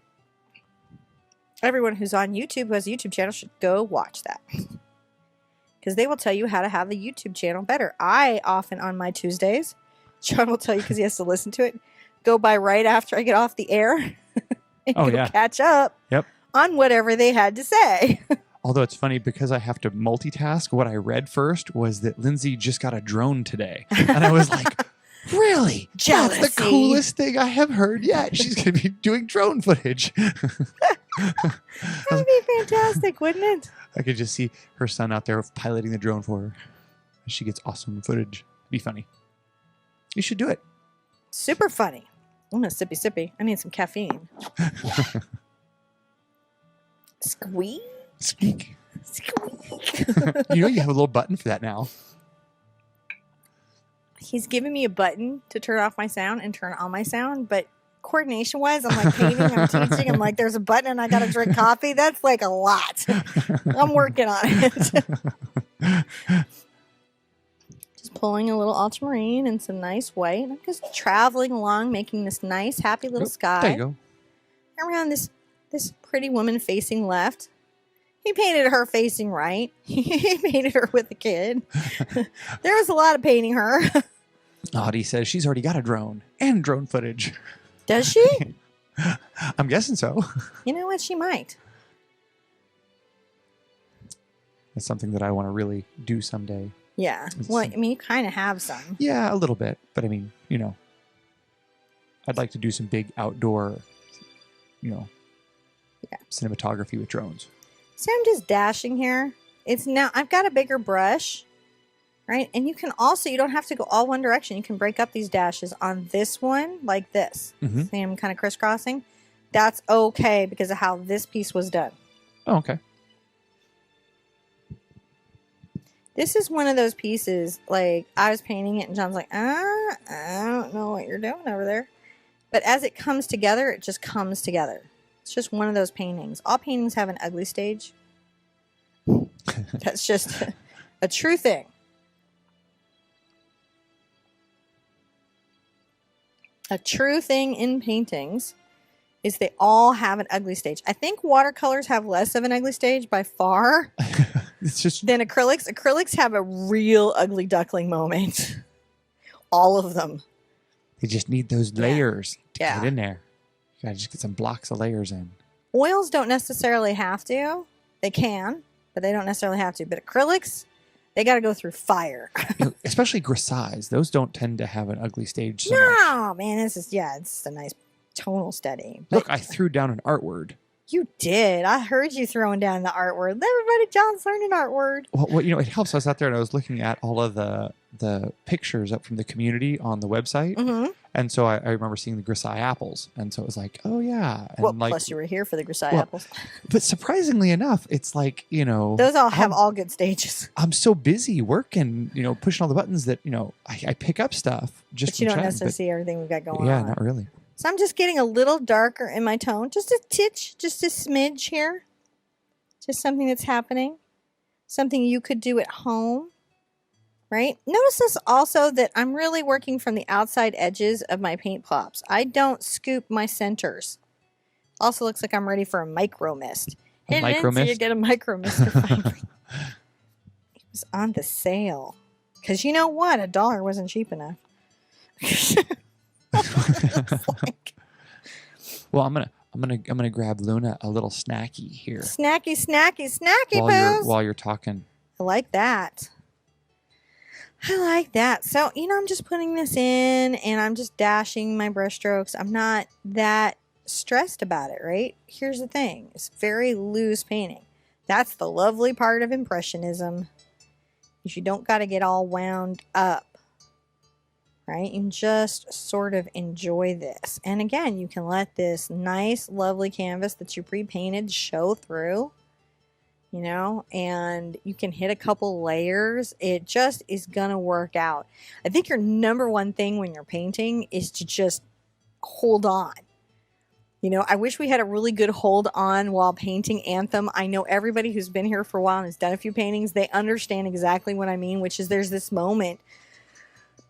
Everyone who's on YouTube, who has a YouTube channel, should go watch that. Because they will tell you how to have the YouTube channel better. I often, on my Tuesdays, John will tell you because he has to listen to it, go by right after I get off the air and catch up on whatever they had to say. Although it's funny because I have to multitask, what I read first was that Lindsay just got a drone today. And I was like, really? Jealousy. That's the coolest thing I have heard yet. She's going to be doing drone footage. That would be fantastic, wouldn't it? I could just see her son out there piloting the drone for her. She gets awesome footage. It'd be funny. You should do it. Super funny. I'm going to sippy. I need some caffeine. Squeak. Squeak. You know you have a little button for that now. he's giving me a button to turn off my sound and turn on my sound, but coordination-wise, I'm like painting, I'm teaching, I'm like, there's a button and I got to drink coffee. That's like a lot. I'm working on it. Just pulling a little ultramarine and some nice white. I'm just traveling along, making this nice, happy little sky. There you go. Around this pretty woman facing left. He painted her facing right. He painted her with a kid. There was a lot of painting her. Audie says she's already got a drone and drone footage. Does she? I'm guessing so. You know what? She might. It's something that I want to really do someday. Yeah. Well, I mean, you kind of have some. Yeah, a little bit. But I mean, you know, I'd like to do some big outdoor, you know, cinematography with drones. See, I'm just dashing here. It's now, I've got a bigger brush, right? And you can also, you don't have to go all one direction. You can break up these dashes on this one like this. Mm-hmm. See, I'm kind of crisscrossing. That's okay because of how this piece was done. Oh, okay. This is one of those pieces, like, I was painting it and John's like, I don't know what you're doing over there. But as it comes together, it just comes together. It's just one of those paintings. All paintings have an ugly stage. That's just a true thing. A true thing in paintings is they all have an ugly stage. I think watercolors have less of an ugly stage by far It's just than acrylics. Acrylics have a real ugly duckling moment. All of them. they just need those layers to Yeah. get in there. You gotta just get some blocks of layers in. Oils don't necessarily have to. They can, but they don't necessarily have to. But acrylics, they got to go through fire. You know, especially grisailles. Those don't tend to have an ugly stage so much. No, man, this is, it's a nice tonal study. But Look, I threw down an art word. you did. I heard you throwing down the art word. Everybody, John's learning art word. Well, you know, it helps. I was out there and I was looking at all of the pictures up from the community on the website. Mm-hmm. And so I remember seeing the grisaille apples. And so it was like, oh, yeah. And Well, like, plus you were here for the grisaille well, apples. but surprisingly enough, it's like, you know. Those all have all good stages. I'm so busy working, you know, pushing all the buttons that, you know, I pick up stuff just But you from don't chatting, necessarily see everything we've got going yeah, on. not really. So I'm just getting a little darker in my tone. Just a titch, just a smidge here. Just something that's happening. Something you could do at home. Right? Notice this also that I'm really working from the outside edges of my paint plops. I don't scoop my centers. Also looks like I'm ready for a micro mist. A micro So you mist? get a micro mist. It was on the sale. Because you know what? $1 wasn't cheap enough. Like, Well, I'm gonna grab Luna a little snacky here snacky, while you're talking. I like that. I like that. So, you know, I'm just putting this in and I'm just dashing my brush strokes. I'm not that stressed about it, right? Here's the thing. It's very loose painting. That's the lovely part of impressionism. Is you don't got to get all wound up, right? You can just sort of enjoy this. And again, you can let this nice, lovely canvas that you pre-painted show through. You know, and you can hit a couple layers. It just is going to work out. I think your number one thing when you're painting is to just hold on. You know, I wish we had a really good hold on while painting Anthem. I know everybody who's been here for a while and has done a few paintings, they understand exactly what I mean, which is there's this moment,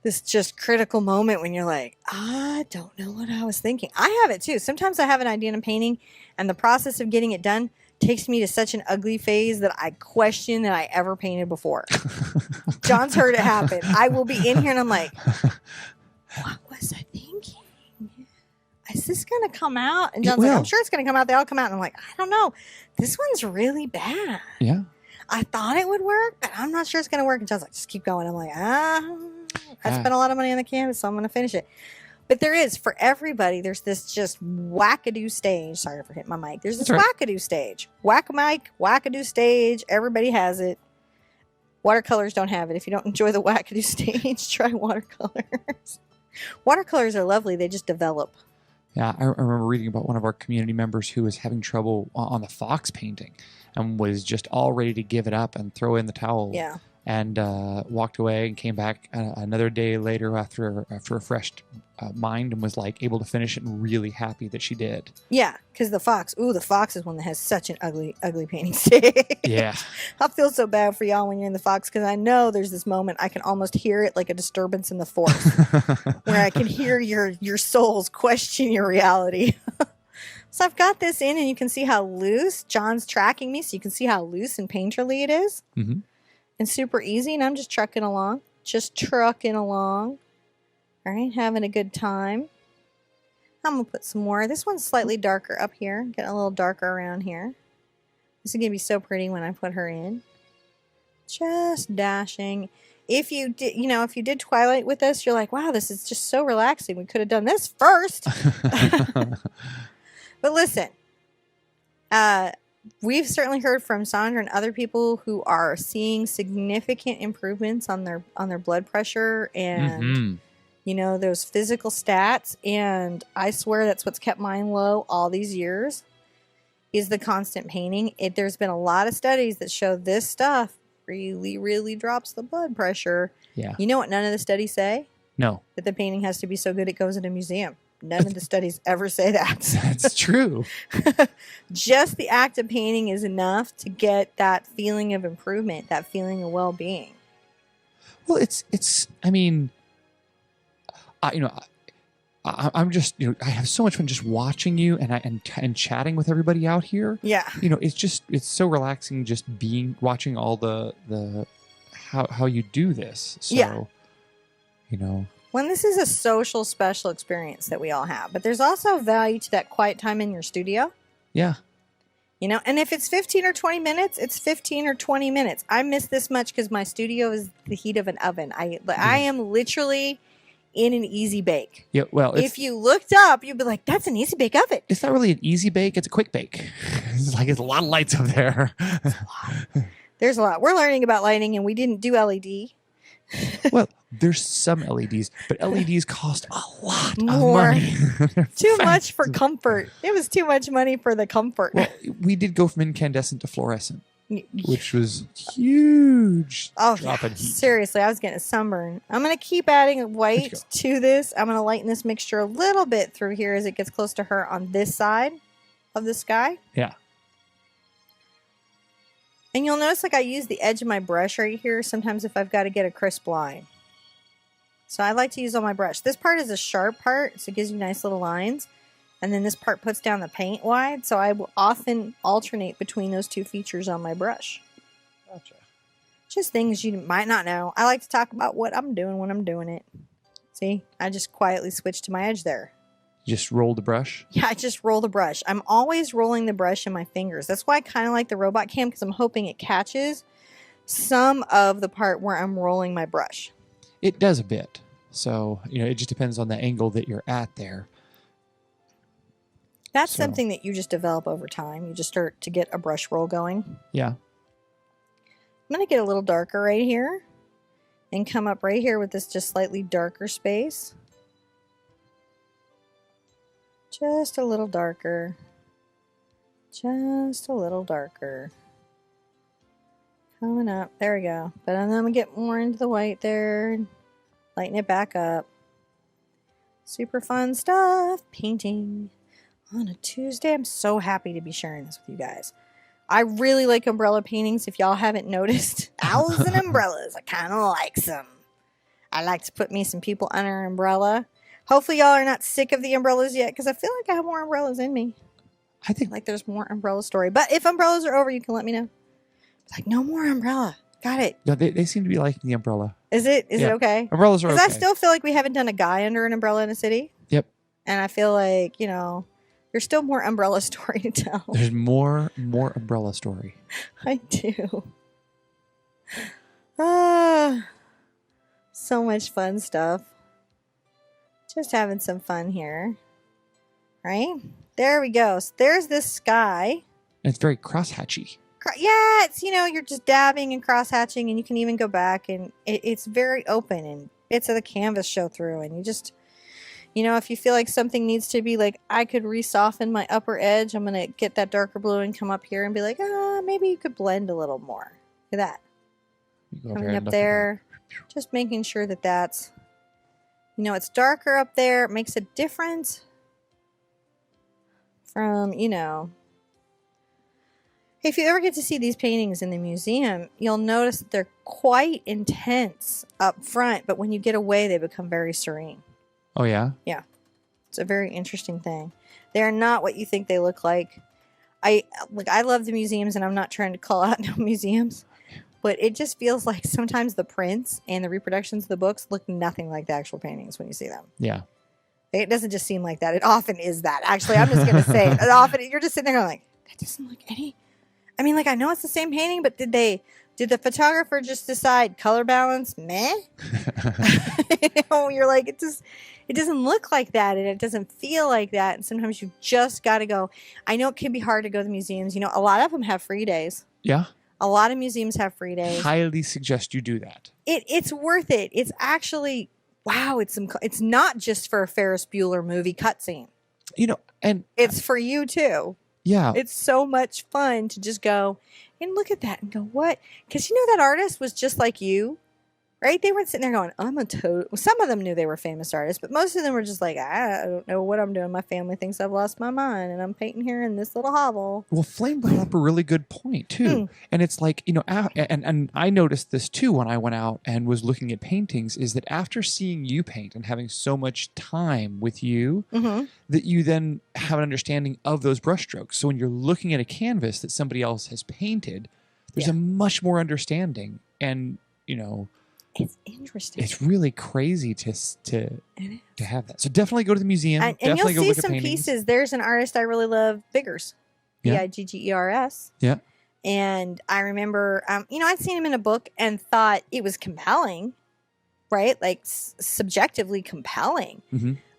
this just critical moment when you're like, I don't know what I was thinking. I have it too. Sometimes I have an idea in a painting and the process of getting it done takes me to such an ugly phase that I question that I ever painted before. John's heard it happen. I will be in here and I'm like, what was I thinking? Is this going to come out? And John's like, I'm sure it's going to come out. They all come out. And I'm like, I don't know. This one's really bad. Yeah. I thought it would work, but I'm not sure it's going to work. And John's like, just keep going. I'm like, I spent a lot of money on the canvas, so I'm going to finish it. But there is, for everybody, there's this just wackadoo stage. Sorry for hitting my mic. There's this wackadoo stage. Whack-a-mic, wackadoo stage. Everybody has it. Watercolors don't have it. If you don't enjoy the wackadoo stage, try watercolors. Watercolors are lovely. They just develop. Yeah, I remember reading about one of our community members who was having trouble on the fox painting and was just all ready to give it up and throw in the towel. Yeah. and walked away and came back another day later after a refreshed mind, and was like able to finish it and really happy that she did. Yeah, because the fox is one that has such an ugly painting stage. Yeah. I feel so bad for y'all when you're in the fox, because I know there's this moment I can almost hear it like a disturbance in the force where I can hear your souls question your reality. So I've got this in, and you can see how loose John's tracking me, so you can see how loose and painterly it is. Mm-hmm. And super easy, and I'm just trucking along. All right, having a good time. I'm going to put some more. This one's slightly darker up here. Getting a little darker around here. This is going to be so pretty when I put her in. Just dashing. If you did Twilight with us, you're like, wow, this is just so relaxing. We could have done this first. But listen, we've certainly heard from Sandra and other people who are seeing significant improvements on their blood pressure and those physical stats. And I swear that's what's kept mine low all these years is the constant painting. There's been a lot of studies that show this stuff really, really drops the blood pressure. Yeah. You know what none of the studies say? No. That the painting has to be so good it goes in a museum. None of the studies ever say that. That's true. Just the act of painting is enough to get that feeling of improvement, that feeling of well-being. Well, I'm just, I have so much fun just watching you and chatting with everybody out here. Yeah. It's so relaxing just watching all the how you do this. So, yeah. When this is a social, special experience that we all have, but there's also value to that quiet time in your studio. Yeah. And if it's 15 or 20 minutes, it's 15 or 20 minutes. I miss this much because my studio is the heat of an oven. I am literally in an easy bake. Yeah. Well, if you looked up, you'd be like, that's an easy bake oven. It's not really an easy bake. It's a quick bake. It's a lot of lights up there. There's a lot. We're learning about lighting, and we didn't do LED. Well, there's some LEDs, but LEDs cost a lot more of money. Too much for comfort. It was too much money for the comfort. Well, we did go from incandescent to fluorescent, which was huge. Oh, drop in heat. Seriously, I was getting a sunburn. I'm going to keep adding white to this. I'm going to lighten this mixture a little bit through here as it gets close to her on this side of the sky. Yeah. And you'll notice I use the edge of my brush right here sometimes if I've got to get a crisp line. So I like to use on my brush. This part is a sharp part, so it gives you nice little lines. And then this part puts down the paint wide, so I will often alternate between those two features on my brush. Gotcha. Just things you might not know. I like to talk about what I'm doing when I'm doing it. See, I just quietly switched to my edge there. You just roll the brush? Yeah, I just roll the brush. I'm always rolling the brush in my fingers. That's why I kind of like the robot cam, because I'm hoping it catches some of the part where I'm rolling my brush. It does a bit. So, it just depends on the angle that you're at there. That's something that you just develop over time. You just start to get a brush roll going. Yeah. I'm going to get a little darker right here and come up right here with this just slightly darker space. Just a little darker. Just a little darker. Coming up. There we go. But then I'm going to get more into the white there. Lighten it back up. Super fun stuff. Painting on a Tuesday. I'm so happy to be sharing this with you guys. I really like umbrella paintings. If y'all haven't noticed, owls and umbrellas. I kind of like some. I like to put me some people under an umbrella. Hopefully y'all are not sick of the umbrellas yet, because I feel like I have more umbrellas in me. I think there's more umbrella story. But if umbrellas are over, you can let me know. It's like, no more umbrella. Got it. Yeah, they seem to be liking the umbrella. Is it okay? Umbrellas are okay. Because I still feel like we haven't done a guy under an umbrella in a city. Yep. And I feel like, there's still more umbrella story to tell. There's more umbrella story. I do. So much fun stuff. Just having some fun here. Right? There we go. So there's this sky. It's very crosshatchy. Yeah, it's, you're just dabbing and cross-hatching, and you can even go back, and it's very open, and bits of the canvas show through, and you just, if you feel like something needs to be like, I could re-soften my upper edge, I'm going to get that darker blue and come up here and be like, maybe you could blend a little more. Look at that. You go over Coming here up and look at that. there. Just making sure that that's, you know, it's darker up there. It makes a difference from, you know. If you ever get to see these paintings in the museum, you'll notice that they're quite intense up front, but when you get away, they become very serene. Oh, yeah? Yeah. It's a very interesting thing. They're not what you think they look like. I love the museums, and I'm not trying to call out no museums, but it just feels like sometimes the prints and the reproductions of the books look nothing like the actual paintings when you see them. Yeah. It doesn't just seem like that. It often is that. Actually, I'm just going to say it. Often you're just sitting there going like, that doesn't look any. I mean, like, I know it's the same painting, but did the photographer just decide color balance? Meh. You know, you're like, it doesn't look like that, and it doesn't feel like that. And sometimes you just got to go. I know it can be hard to go to the museums. You know, a lot of them have free days. Yeah. A lot of museums have free days. Highly suggest you do that. It's worth it. It's actually, wow, it's not just for a Ferris Bueller movie cutscene. You know, and it's for you too. Yeah. It's so much fun to just go and look at that and go, what? Because you know that artist was just like you, right? They weren't sitting there going, some of them knew they were famous artists, but most of them were just like, I don't know what I'm doing. My family thinks I've lost my mind, and I'm painting here in this little hovel. Well, Flame brought up a really good point, too. And it's like, you know, and I noticed this, too, when I went out and was looking at paintings, is that after seeing you paint and having so much time with you, that you then have an understanding of those brushstrokes. So when you're looking at a canvas that somebody else has painted, there's a much more understanding. And, you know, it's interesting. It's really crazy to have that. So definitely go to the museum. And definitely you'll go see look at some paintings. pieces. There's an artist I really love, Biggers. Biggers. Yeah. And I remember, you know, I'd seen him in a book and thought it was compelling, right? Like subjectively compelling.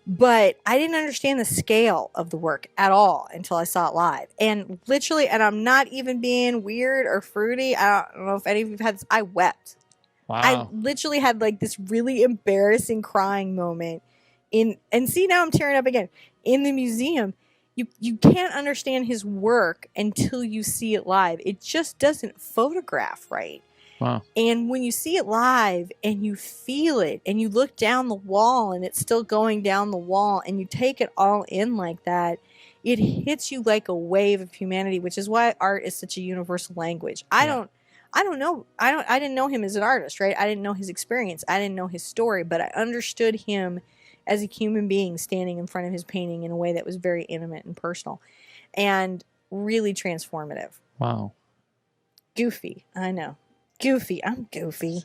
But I didn't understand the scale of the work at all until I saw it live. And literally, and I'm not even being weird or fruity. I don't know if any of you have had this. I wept. Wow. I literally had like this really embarrassing crying moment and see, now I'm tearing up again in the museum. You can't understand his work until you see it live. It just doesn't photograph right. Wow. And when you see it live and you feel it and you look down the wall and it's still going down the wall and you take it all in like that, it hits you like a wave of humanity, which is why art is such a universal language. I didn't know him as an artist, right? I didn't know his experience. I didn't know his story, but I understood him as a human being standing in front of his painting in a way that was very intimate and personal and really transformative. Wow. Goofy. I know. Goofy. I'm goofy.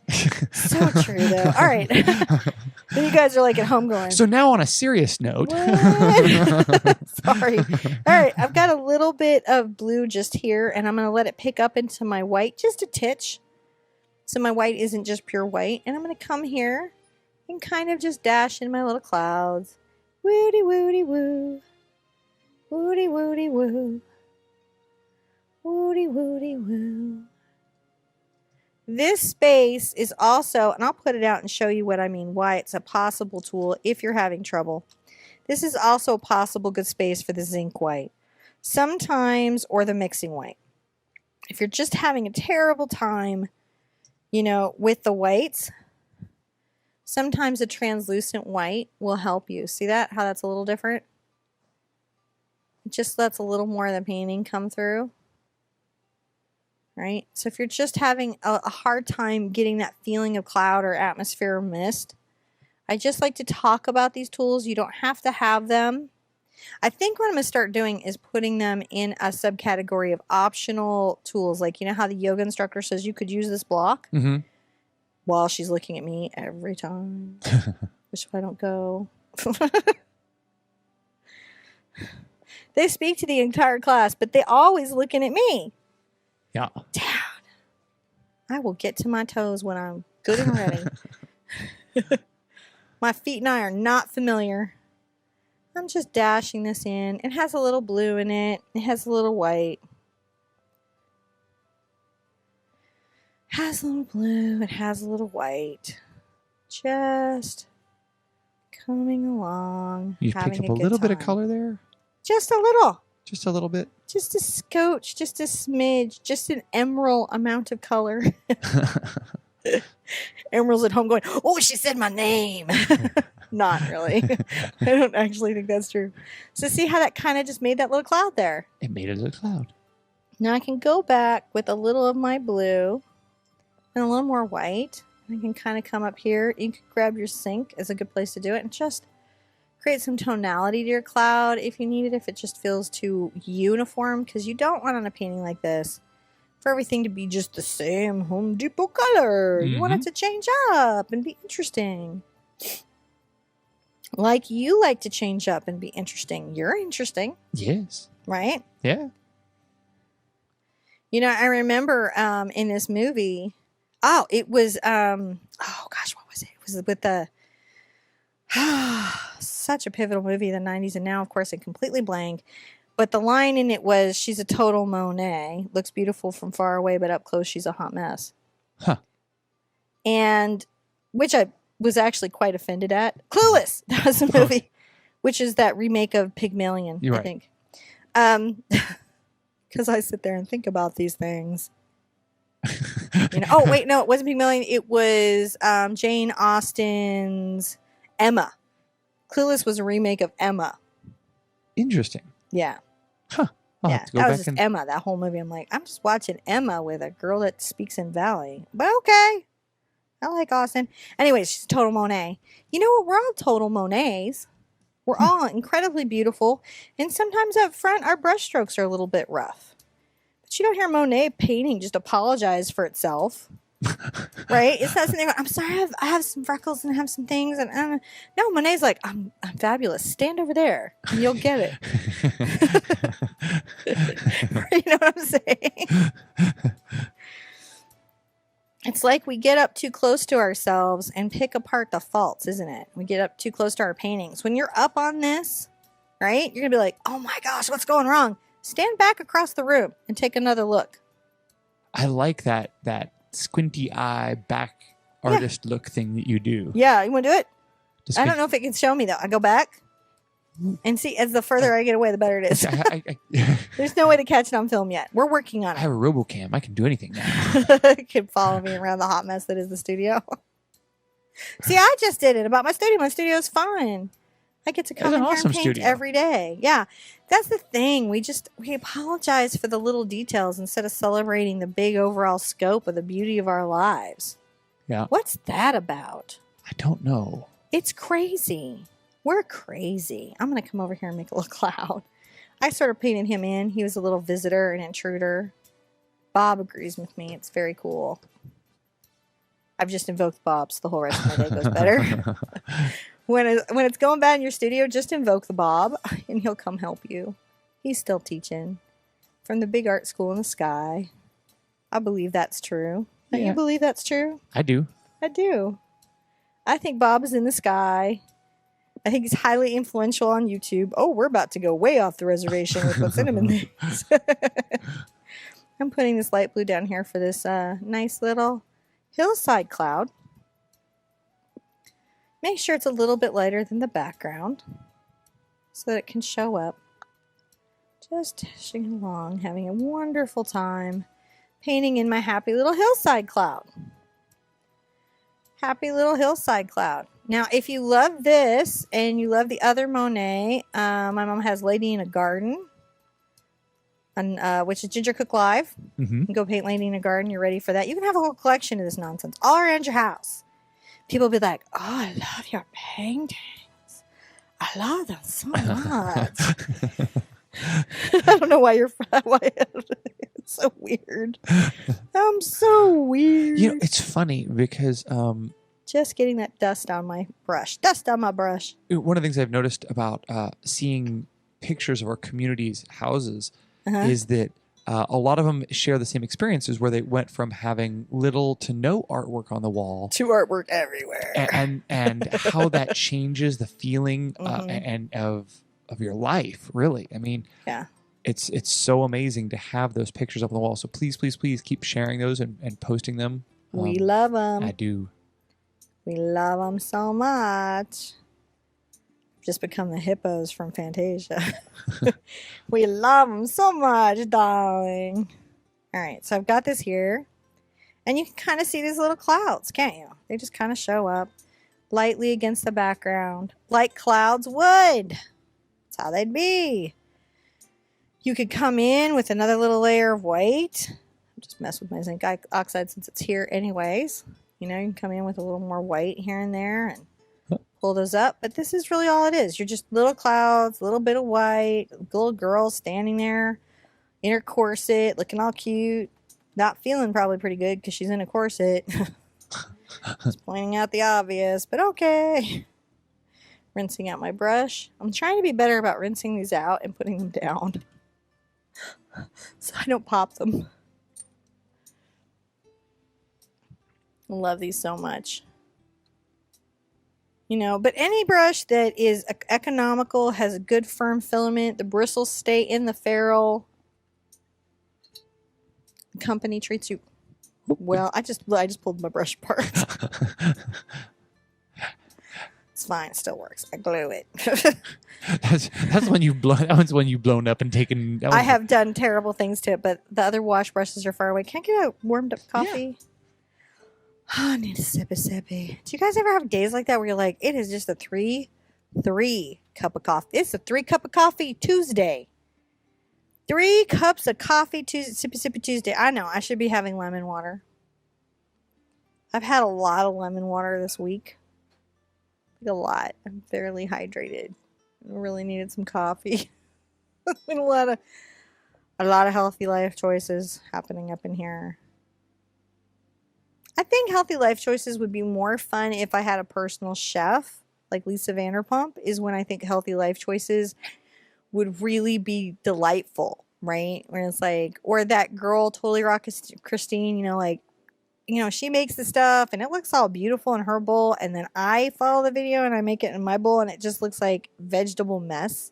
So true, though. All right. Then you guys are like at home going. So now on a serious note. Sorry. All right. I've got a little bit of blue just here, and I'm going to let it pick up into my white just a titch. So my white isn't just pure white. And I'm going to come here and kind of just dash in my little clouds. Woody, woody, woo. Woody, woody, woo. Woody, woody, woo. This space is also, and I'll put it out and show you what I mean, why it's a possible tool if you're having trouble. This is also a possible good space for the zinc white. Sometimes, or the mixing white. If you're just having a terrible time, you know, with the whites, sometimes a translucent white will help you. See that? How that's a little different? It just lets a little more of the painting come through. Right? So if you're just having a hard time getting that feeling of cloud or atmosphere or mist, I just like to talk about these tools. You don't have to have them. I think what I'm going to start doing is putting them in a subcategory of optional tools. Like, you know how the yoga instructor says you could use this block? While she's looking at me every time. Which if I don't go. They speak to the entire class, but they're always looking at me. Yeah. Down. I will get to my toes when I'm good and ready. My feet and I are not familiar. I'm just dashing this in. It has a little blue in it. It has a little white. It has a little blue. It has a little white. Just coming along. You picked up a little bit of color there? Just a little. Just a little bit? Just a scotch, just a smidge, just an emerald amount of color. Emerald's at home going, oh, she said my name. Not really. I don't actually think that's true. So see how that kind of just made that little cloud there? It made it a cloud. Now I can go back with a little of my blue and a little more white. I can kind of come up here. You can grab your sink as a good place to do it and just create some tonality to your cloud if you need it, if it just feels too uniform, because you don't want on a painting like this for everything to be just the same Home Depot color. You want it to change up and be interesting. Like you like to change up and be interesting. You're interesting. Yes. Right? Yeah. You know, I remember in this movie, it was, oh gosh, what was it? It was with the, such a pivotal movie in the 90s, and now, of course, it completely blank. But the line in it was, she's a total Monet. Looks beautiful from far away, but up close, she's a hot mess. Huh. And, which I was actually quite offended at. Clueless! That was the movie. Which is that remake of Pygmalion, You're I right. think. Because I sit there and think about these things. You know, oh, wait, no, it wasn't Pygmalion. It was Jane Austen's Emma. Clueless was a remake of Emma. Interesting. Yeah. Huh. I'll Yeah, have to go that back was just and Emma, that whole movie. I'm like, I'm just watching Emma with a girl that speaks in Valley. But okay. I like Austen. Anyways, she's total Monet. You know what? We're all total Monets. We're all incredibly beautiful. And sometimes up front, our brush strokes are a little bit rough. But you don't hear Monet painting just apologize for itself. Right? It's not something, I'm sorry, I have some freckles and I have some things. And no, Monet's like, I'm fabulous. Stand over there and you'll get it. You know what I'm saying? It's like we get up too close to ourselves and pick apart the faults, isn't it? We get up too close to our paintings. When you're up on this, right, you're going to be like, oh my gosh, what's going wrong? Stand back across the room and take another look. I like that squinty eye back artist look thing that you do. Yeah, you want to do it? Just I don't know if it can show me, though. I go back and see, as the further I get away, the better it is. I There's no way to catch it on film yet. We're working on I it. have a RoboCam. I can do anything now. You can follow me around the hot mess that is the studio. See, I just did it about my studio. My studio's fun. I get to come in here and paint every day. Yeah, that's the thing. We apologize for the little details instead of celebrating the big overall scope of the beauty of our lives. Yeah. What's that about? I don't know. It's crazy. We're crazy. I'm going to come over here and make a little cloud. I sort of painted him in. He was a little visitor, an intruder. Bob agrees with me. It's very cool. I've just invoked Bob, so the whole rest of my day goes better. When it's going bad in your studio, just invoke the Bob, and he'll come help you. He's still teaching from the big art school in the sky. I believe that's true. Don't you believe that's true? I do. I do. I think Bob is in the sky. I think he's highly influential on YouTube. Oh, we're about to go way off the reservation with what cinnamon things. I'm putting this light blue down here for this nice little hillside cloud. Make sure it's a little bit lighter than the background so that it can show up. Just dashing along, having a wonderful time painting in my happy little hillside cloud. Happy little hillside cloud. Now, if you love this and you love the other Monet, my mom has Lady in a Garden, which is Ginger Cook Live. Mm-hmm. You can go paint Lady in a Garden. You're ready for that. You can have a whole collection of this nonsense all around your house. People will be like, oh, I love your paintings. I love them so much. I don't know why it's so weird. I'm so weird. You know, it's funny because just getting that dust on my brush. Dust on my brush. one of the things I've noticed about seeing pictures of our community's houses is that a lot of them share the same experiences where they went from having little to no artwork on the wall to artwork everywhere, and how that changes the feeling and of your life. Really, I mean, yeah, it's so amazing to have those pictures up on the wall. So please keep sharing those and posting them. We love them. I do. We love them so much. Just become the hippos from Fantasia. We love them so much, darling. All right, so I've got this here. And you can kind of see these little clouds, can't you? They just kind of show up lightly against the background, like clouds would. That's how they'd be. You could come in with another little layer of white. Just mess with my zinc oxide since it's here anyways. You know, you can come in with a little more white here and there and pull those up. But this is really all it is. You're just little clouds, a little bit of white, little girl standing there in her corset, looking all cute. Not feeling probably pretty good because she's in a corset. Just pointing out the obvious, but okay. Rinsing out my brush. I'm trying to be better about rinsing these out and putting them down so I don't pop them. I love these so much. You know, but any brush that is economical, has a good firm filament, the bristles stay in the ferrule. The company treats you well. I just pulled my brush apart. It's fine, it still works. I glue it. that's when you've blown. That one's when you've blown up and taken. I have done terrible things to it, but the other wash brushes are far away. Can I get a warmed up coffee? Yeah. Oh, I need a sippy. Do you guys ever have days like that where you're like, it is just a three cup of coffee. It's a 3 cup of coffee Tuesday. 3 cups of coffee Tuesday, sippy Tuesday. I know, I should be having lemon water. I've had a lot of lemon water this week. Like a lot. I'm fairly hydrated. I really needed some coffee. There's been a lot of healthy life choices happening up in here. I think healthy life choices would be more fun if I had a personal chef, like Lisa Vanderpump, is when I think healthy life choices would really be delightful, right? When it's like, or that girl, Totally Rock Christine, you know, like, you know, she makes the stuff and it looks all beautiful in her bowl, and then I follow the video and I make it in my bowl and it just looks like vegetable mess.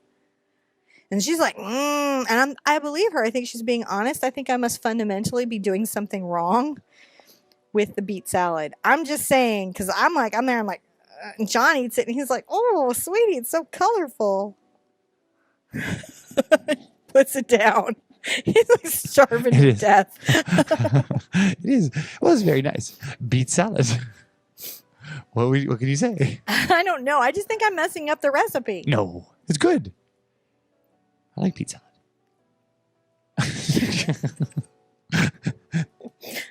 And she's like, and I believe her. I think she's being honest. I think I must fundamentally be doing something wrong with the beet salad. I'm just saying, because I'm there, I'm like, John eats it and he's like, oh, sweetie, it's so colorful. Puts it down. He's like starving to death. It is. Well, it's very nice. Beet salad. What can you say? I don't know. I just think I'm messing up the recipe. No, it's good. I like beet salad.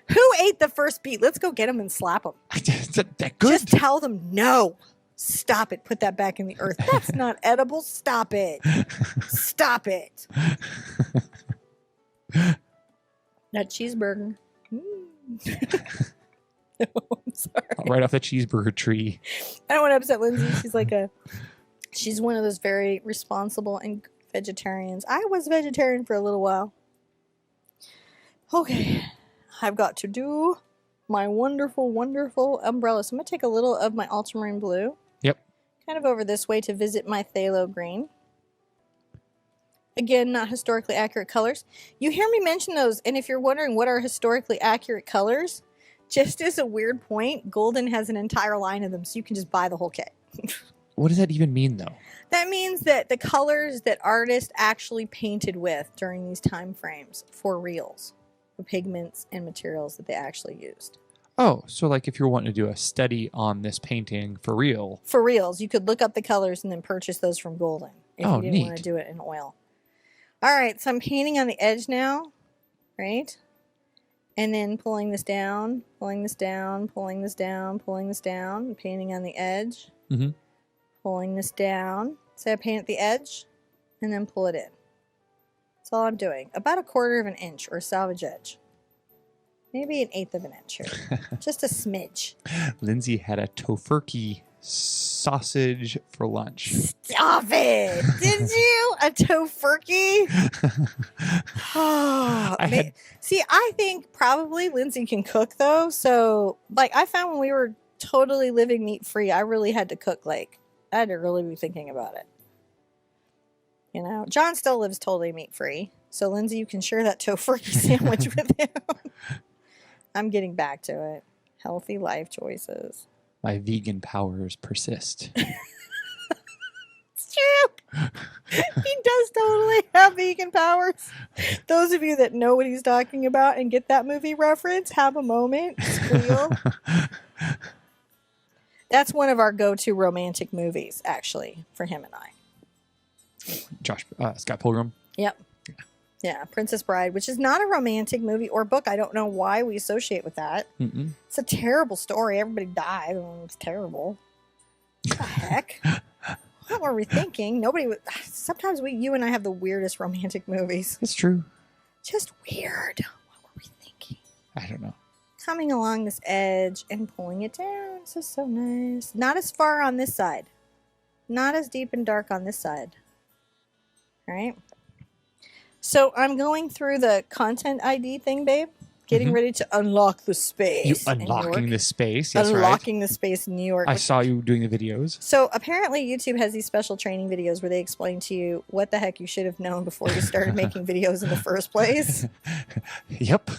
Who ate the first beet? Let's go get them and slap them. That good? Just tell them no. Stop it. Put that back in the earth. That's not edible. Stop it. Stop it. That cheeseburger. No, I'm sorry. Right off the cheeseburger tree. I don't want to upset Lindsay. She's one of those very responsible and vegetarians. I was vegetarian for a little while. Okay. I've got to do my wonderful, wonderful umbrella. So I'm going to take a little of my ultramarine blue. Yep. Kind of over this way to visit my phthalo green. Again, not historically accurate colors. You hear me mention those, and if you're wondering what are historically accurate colors, just as a weird point, Golden has an entire line of them, so you can just buy the whole kit. What does that even mean, though? That means that the colors that artists actually painted with during these time frames for reals. The pigments and materials that they actually used. Oh, so like if you're wanting to do a study on this painting for real. For reals, you could look up the colors and then purchase those from Golden if you didn't want to do it in oil. All right, so I'm painting on the edge now, right? And then pulling this down, pulling this down, pulling this down, pulling this down, and painting on the edge. Mm-hmm. Pulling this down. So I paint at the edge and then pull it in. That's all I'm doing. About 1/4 of an inch or salvage edge. Maybe 1/8 of an inch here. Just a smidge. Lindsay had a tofurkey sausage for lunch. Stop it! Did you? A tofurkey? See, I think probably Lindsay can cook though. So, like, I found when we were totally living meat free, I really had to cook. Like, I had to really be thinking about it. You know, John still lives totally meat-free. So, Lindsay, you can share that tofurkey sandwich with him. I'm getting back to it. Healthy life choices. My vegan powers persist. It's true. He does totally have vegan powers. Those of you that know what he's talking about and get that movie reference, have a moment. Squeal. That's one of our go-to romantic movies, actually, for him and I. Scott Pilgrim. Yep. Yeah, Princess Bride, which is not a romantic movie or book. I don't know why we associate with that. Mm-mm. It's a terrible story. Everybody died. It's terrible. What the heck? What were we thinking? Sometimes you and I have the weirdest romantic movies. It's true. Just weird. What were we thinking? I don't know. Coming along this edge and pulling it down. This is so nice. Not as far on this side. Not as deep and dark on this side. All right. So I'm going through the content ID thing, babe. Getting ready to unlock the space. You unlocking the space. Yes, right. Unlocking the space in New York. I saw you doing the videos. So apparently YouTube has these special training videos where they explain to you what the heck you should have known before you started making videos in the first place. Yep.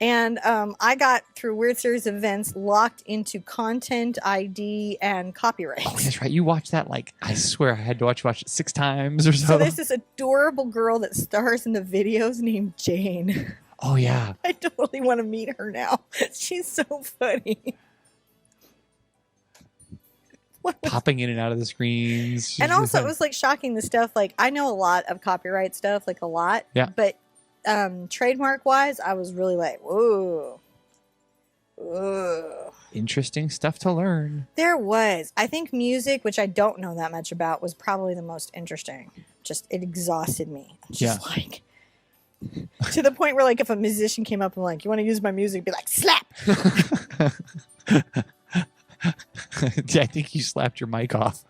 And I got, through weird series of events, locked into content ID and copyright. Oh, that's right. You watched that, I swear I had to watch it 6 times or so. So there's this adorable girl that stars in the videos named Jane. Oh, yeah. I totally want to meet her now. She's so funny. Popping in and out of the screens. And also, it was shocking the stuff. I know a lot of copyright stuff, a lot. Yeah. But trademark wise, I was really whoa. Whoa. Interesting stuff to learn. There was. I think music, which I don't know that much about, was probably the most interesting. Just, it exhausted me. Just to the point where if a musician came up and you want to use my music, be slap. I think you slapped your mic off.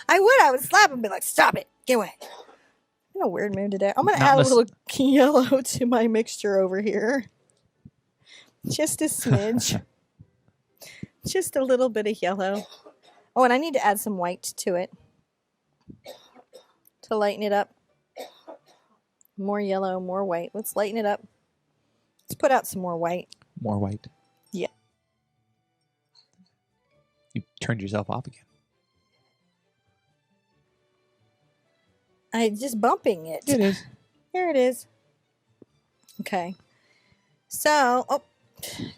I would slap him and be stop it, get away. I'm in a weird mood today. I'm going to add a little yellow to my mixture over here. Just a smidge. Just a little bit of yellow. Oh, and I need to add some white to it to lighten it up. More yellow, more white. Let's lighten it up. Let's put out some more white. More white. Yeah. You turned yourself off again. I'm just bumping it. It is. Here it is. Okay. So,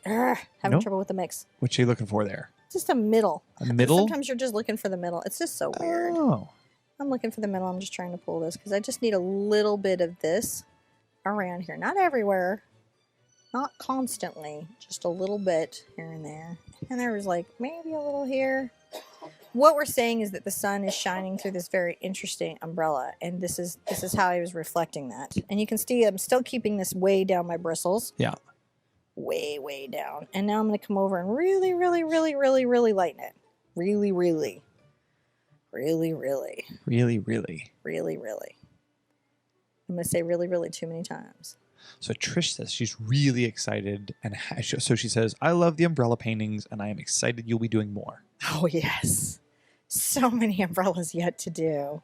having trouble with the mix. What you looking for there? Just a middle. A middle? Sometimes you're just looking for the middle. It's just so weird. Oh. I'm looking for the middle. I'm just trying to pull this because I just need a little bit of this around here. Not everywhere. Not constantly. Just a little bit here and there. And there was maybe a little here. What we're saying is that the sun is shining through this very interesting umbrella. And this is how I was reflecting that. And you can see I'm still keeping this way down my bristles. Yeah. Way, way down. And now I'm going to come over and really, really, really, really, really lighten it. Really, really. Really, really. Really, really. Really, really. I'm going to say really, really too many times. So Trish says she's really excited. And so she says, I love the umbrella paintings and I am excited you'll be doing more. Oh, yes. So many umbrellas yet to do.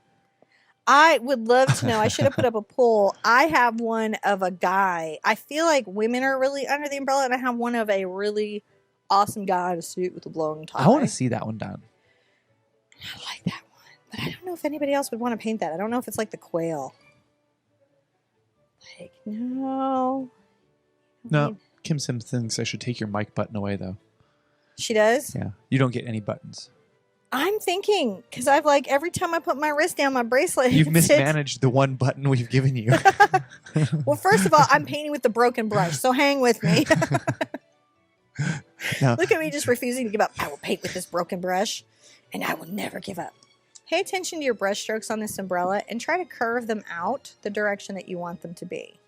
I would love to know. I should have put up a poll. I have one of a guy. I feel like women are really under the umbrella, and I have one of a really awesome guy in a suit with a blowing tie. I want to see that one done. I like that one. But I don't know if anybody else would want to paint that. I don't know if it's like the quail. No. No. Kim Sims thinks I should take your mic button away, though. She does? Yeah. You don't get any buttons. I'm thinking, because I've every time I put my wrist down my bracelet. You've mismanaged the one button we've given you. Well, first of all, I'm painting with the broken brush, so hang with me. No. Look at me just refusing to give up. I will paint with this broken brush, and I will never give up. Pay attention to your brush strokes on this umbrella and try to curve them out the direction that you want them to be.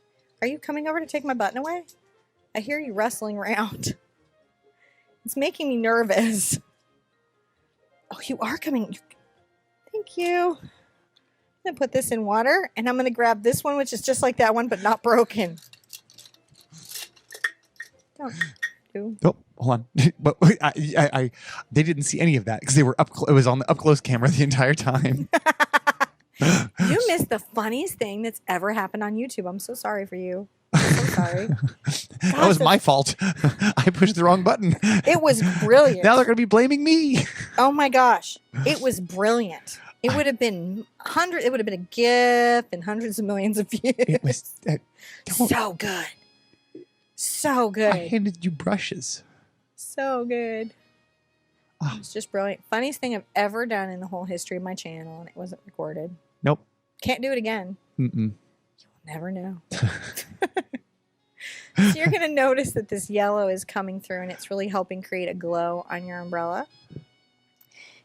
Are you coming over to take my button away? I hear you rustling around. It's making me nervous. Oh, you are coming. Thank you. I'm going to put this in water, and I'm going to grab this one, which is just like that one, but not broken. Don't do. Oh, hold on. But they didn't see any of that because they were up. It was on the up close camera the entire time. You missed the funniest thing that's ever happened on YouTube. I'm so sorry for you. I'm so sorry. That was my fault. I pushed the wrong button. It was brilliant. Now they're going to be blaming me. Oh my gosh. It was brilliant. It would have been hundreds. It would have been a GIF and hundreds of millions of views. It was so good. So good. I handed you brushes. So good. Oh. It's just brilliant. Funniest thing I've ever done in the whole history of my channel, and it wasn't recorded. Nope. Can't do it again. Mm-mm. You'll never know. So you're going to notice that this yellow is coming through, and it's really helping create a glow on your umbrella.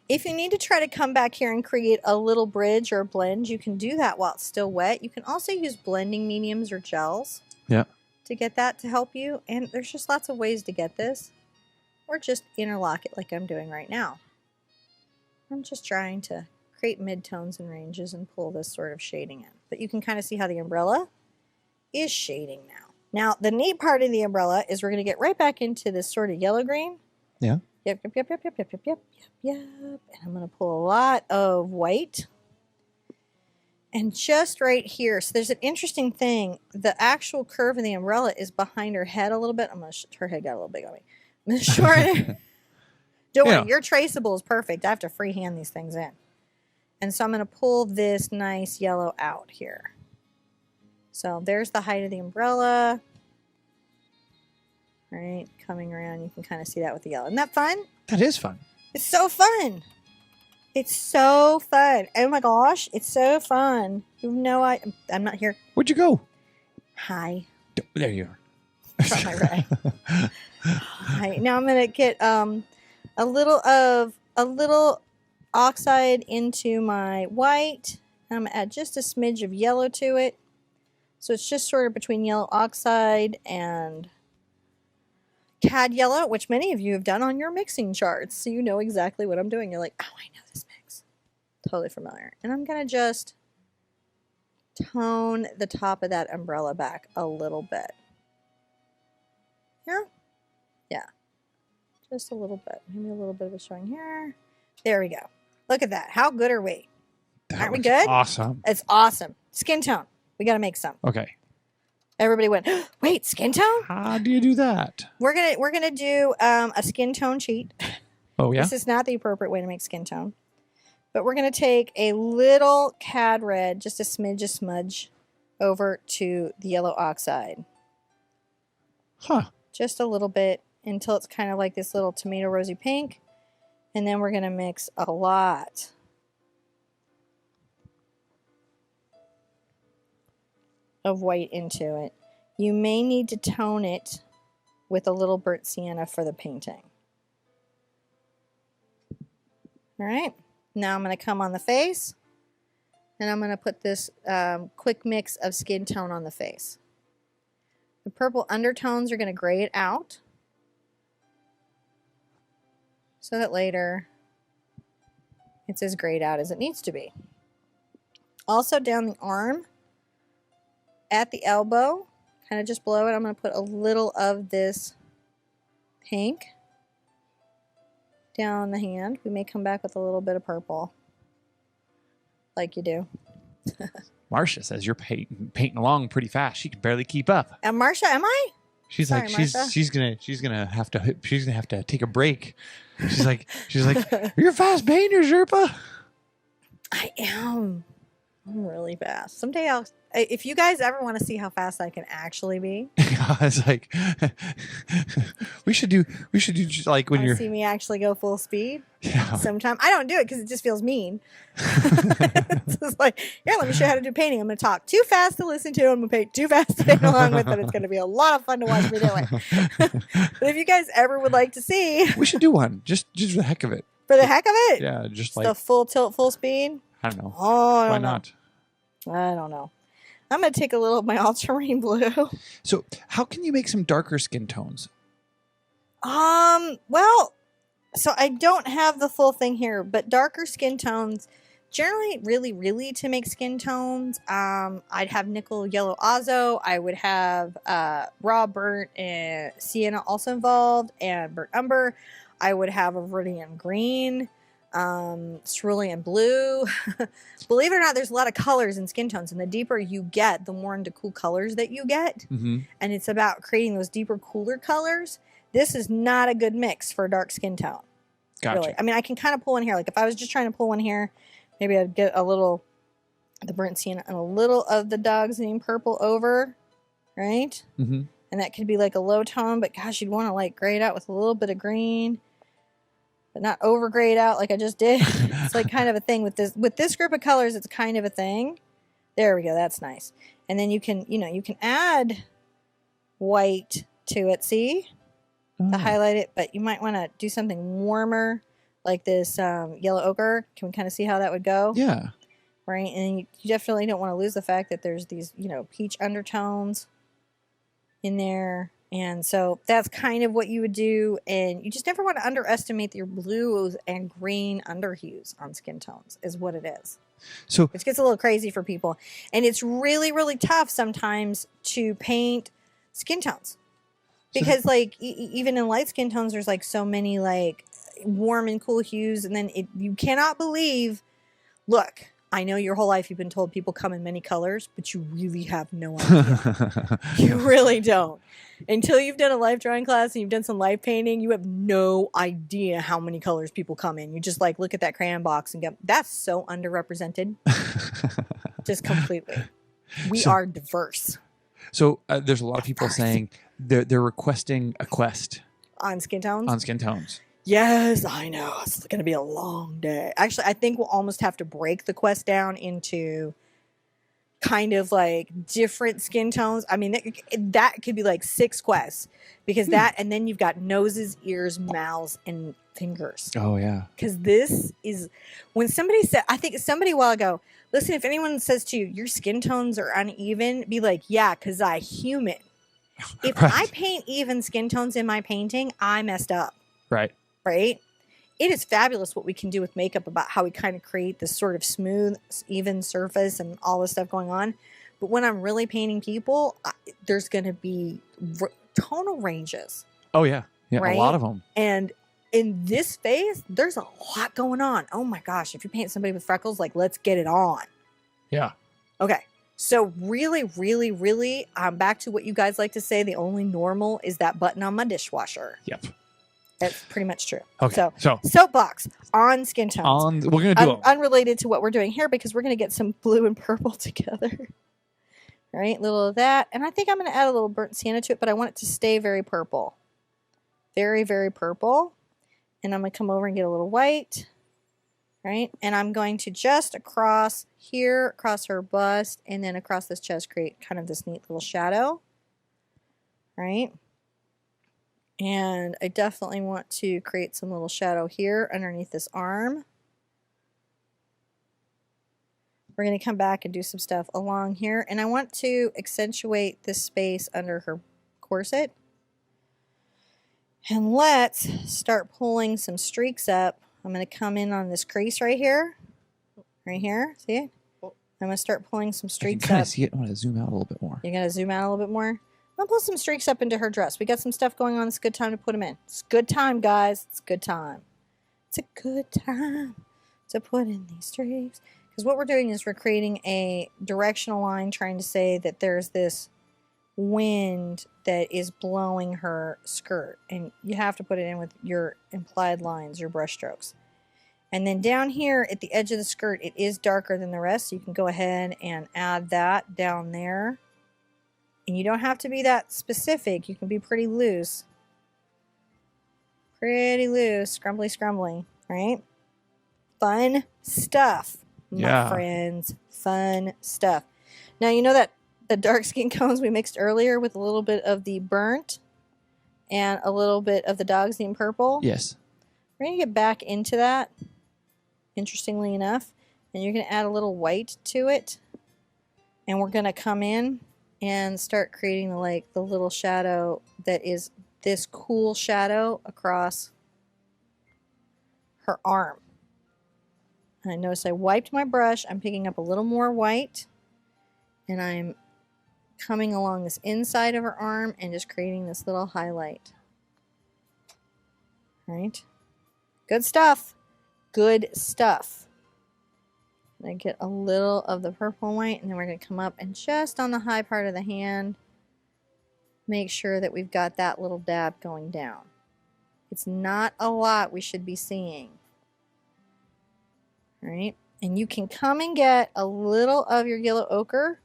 If you need to try to come back here and create a little bridge or a blend, you can do that while it's still wet. You can also use blending mediums or gels to get that to help you. And there's just lots of ways to get this. Or just interlock it like I'm doing right now. I'm just trying to create midtones and ranges and pull this sort of shading in. But you can kind of see how the umbrella is shading now. Now, the neat part of the umbrella is we're going to get right back into this sort of yellow-green. Yeah. Yep. And I'm going to pull a lot of white. And just right here, so there's an interesting thing. The actual curve of the umbrella is behind her head a little bit. Her head got a little big on me. I'm going to shorten it. Don't worry, your traceable is perfect. I have to freehand these things in. And so I'm going to pull this nice yellow out here. So there's the height of the umbrella. Right, coming around, you can kind of see that with the yellow. Isn't that fun? That is fun. It's so fun. It's so fun. Oh my gosh, it's so fun. You know, I'm not here. Where'd you go? Hi. There you are. All right. Right. Now I'm gonna get a little oxide into my white. I'm gonna add just a smidge of yellow to it. So it's just sort of between yellow oxide and cad yellow, which many of you have done on your mixing charts. So you know exactly what I'm doing. You're like, oh, I know this mix. Totally familiar. And I'm gonna just tone the top of that umbrella back a little bit. Yeah? Yeah. Just a little bit. Maybe a little bit of a showing here. There we go. Look at that. How good are we? Aren't we good? Awesome. It's awesome. Skin tone. We got to make some. Okay. Everybody went, wait, skin tone? How do you do that? We're gonna do a skin tone sheet. Oh, yeah? This is not the appropriate way to make skin tone. But we're going to take a little cad red, just a smudge, over to the yellow oxide. Huh. Just a little bit until it's kind of like this little tomato rosy pink. And then we're going to mix a lot of white into it. You may need to tone it with a little burnt sienna for the painting. All right. Now I'm going to come on the face, and I'm going to put this quick mix of skin tone on the face. The purple undertones are going to gray it out so that later it's as grayed out as it needs to be. Also down the arm, at the elbow, kind of just below it, I'm going to put a little of this pink down the hand. We may come back with a little bit of purple, like you do. Marcia says you're painting along pretty fast. She can barely keep up. And Marcia, am I? She's Sorry, like Marcia. she's gonna have to take a break. She's like you're a fast painter, Sherpa. I am. I'm really fast. Someday if you guys ever want to see how fast I can actually be, It's like we should do just like when you're see me actually go full speed. Yeah. Sometime I don't do it because it just feels mean. It's just like, here, let me show you how to do painting. I'm going to talk too fast to listen to. I'm going to paint too fast to paint along with it. It's going to be a lot of fun to watch me do it. But if you guys ever would like to see, we should do one just for the heck of it. for the heck of it, Yeah, just like the full tilt, full speed. I don't know. Oh, I Why don't know. not? I don't know. I'm going to take a little of my ultramarine blue. So, how can you make some darker skin tones? Well, so I don't have the full thing here, but darker skin tones, generally really to make skin tones, I'd have nickel yellow azo. I would have raw burnt and sienna also involved, and burnt umber. I would have a viridian green, cerulean blue. Believe it or not, there's a lot of colors in skin tones, and the deeper you get, the more into cool colors that you get. Mm-hmm. And it's about creating those deeper, cooler colors. This is not a good mix for a dark skin tone. Gotcha. Really. I mean, I can kind of pull one here. Like if I was just trying to pull one here, Maybe I'd get a little of the burnt sienna and a little of the dog's name purple over, right? Mm-hmm. And that could be like a low tone, but gosh, you'd want to like grade out with a little bit of green, but not over grade out like I just did. It's like kind of a thing with this group of colors. It's kind of a thing. There we go. That's nice. And then you can add white to it. See, to highlight it, but you might want to do something warmer like this yellow ochre. Can we kind of see how that would go? Yeah. Right. And you definitely don't want to lose the fact that there's these, peach undertones in there. And so that's kind of what you would do. And you just never want to underestimate your blues and green underhues on skin tones is what it is. So it gets a little crazy for people. And it's really, really tough sometimes to paint skin tones. Because like even in light skin tones, there's like so many like warm and cool hues. And then you cannot believe, look, I know your whole life you've been told people come in many colors, but you really have no idea. You really don't. Until you've done a life drawing class and you've done some life painting, you have no idea how many colors people come in. You just like look at that crayon box and go, that's so underrepresented. Just completely. We are diverse. So there's a lot of people saying they're requesting a quest. On skin tones? On skin tones. Yes, I know. It's going to be a long day. Actually, I think we'll almost have to break the quest down into kind of like different skin tones. I mean, that could be like 6 quests because that, and then you've got noses, ears, mouths, and fingers. Oh, yeah. Because this is, when somebody said, I think somebody a while ago, listen, if anyone says to you, your skin tones are uneven, be like, yeah, because I'm human. If I paint even skin tones in my painting, I messed up. Right. Right? It is fabulous what we can do with makeup about how we kind of create this sort of smooth, even surface and all this stuff going on. But when I'm really painting people, there's going to be tonal ranges. Oh, yeah. Yeah, right? A lot of them. And in this phase, there's a lot going on. Oh, my gosh. If you paint somebody with freckles, like, let's get it on. Yeah. Okay. So really, really, really, back to what you guys like to say, the only normal is that button on my dishwasher. Yep. That's pretty much true. Okay. So soapbox on skin tones. We're going to do unrelated to what we're doing here because we're going to get some blue and purple together. All right, little of that. And I think I'm going to add a little burnt sienna to it, but I want it to stay very purple. Very, very purple. And I'm going to come over and get a little white. Right? And I'm going to just across here, across her bust, and then across this chest create kind of this neat little shadow. Right? And I definitely want to create some little shadow here underneath this arm. We're going to come back and do some stuff along here. And I want to accentuate this space under her corset. And let's start pulling some streaks up. I'm going to come in on this crease right here. Right here. See it? I'm going to start pulling some streaks up. I can kind of see it. I want to zoom out a little bit more. You're going to zoom out a little bit more? I'll pull some streaks up into her dress. We got some stuff going on. It's a good time to put them in. It's a good time, guys. It's a good time. It's a good time to put in these streaks. Because what we're doing is we're creating a directional line trying to say that there's this wind that is blowing her skirt. And you have to put it in with your implied lines, your brush strokes. And then down here at the edge of the skirt, it is darker than the rest. So you can go ahead and add that down there. And you don't have to be that specific. You can be pretty loose. Pretty loose. Scrumbly, right? Fun stuff, my friends. Fun stuff. Now, you know that the dark skin tones we mixed earlier with a little bit of the burnt and a little bit of the dog's name purple? Yes. We're going to get back into that, interestingly enough. And you're going to add a little white to it. And we're going to come in and start creating the little shadow that is this cool shadow across her arm. And I notice I wiped my brush. I'm picking up a little more white. And I'm coming along this inside of her arm and just creating this little highlight. All right? Good stuff. Good stuff. I get a little of the purple and white, and then we're going to come up and just on the high part of the hand, make sure that we've got that little dab going down. It's not a lot we should be seeing. All right, And you can come and get a little of your yellow ochre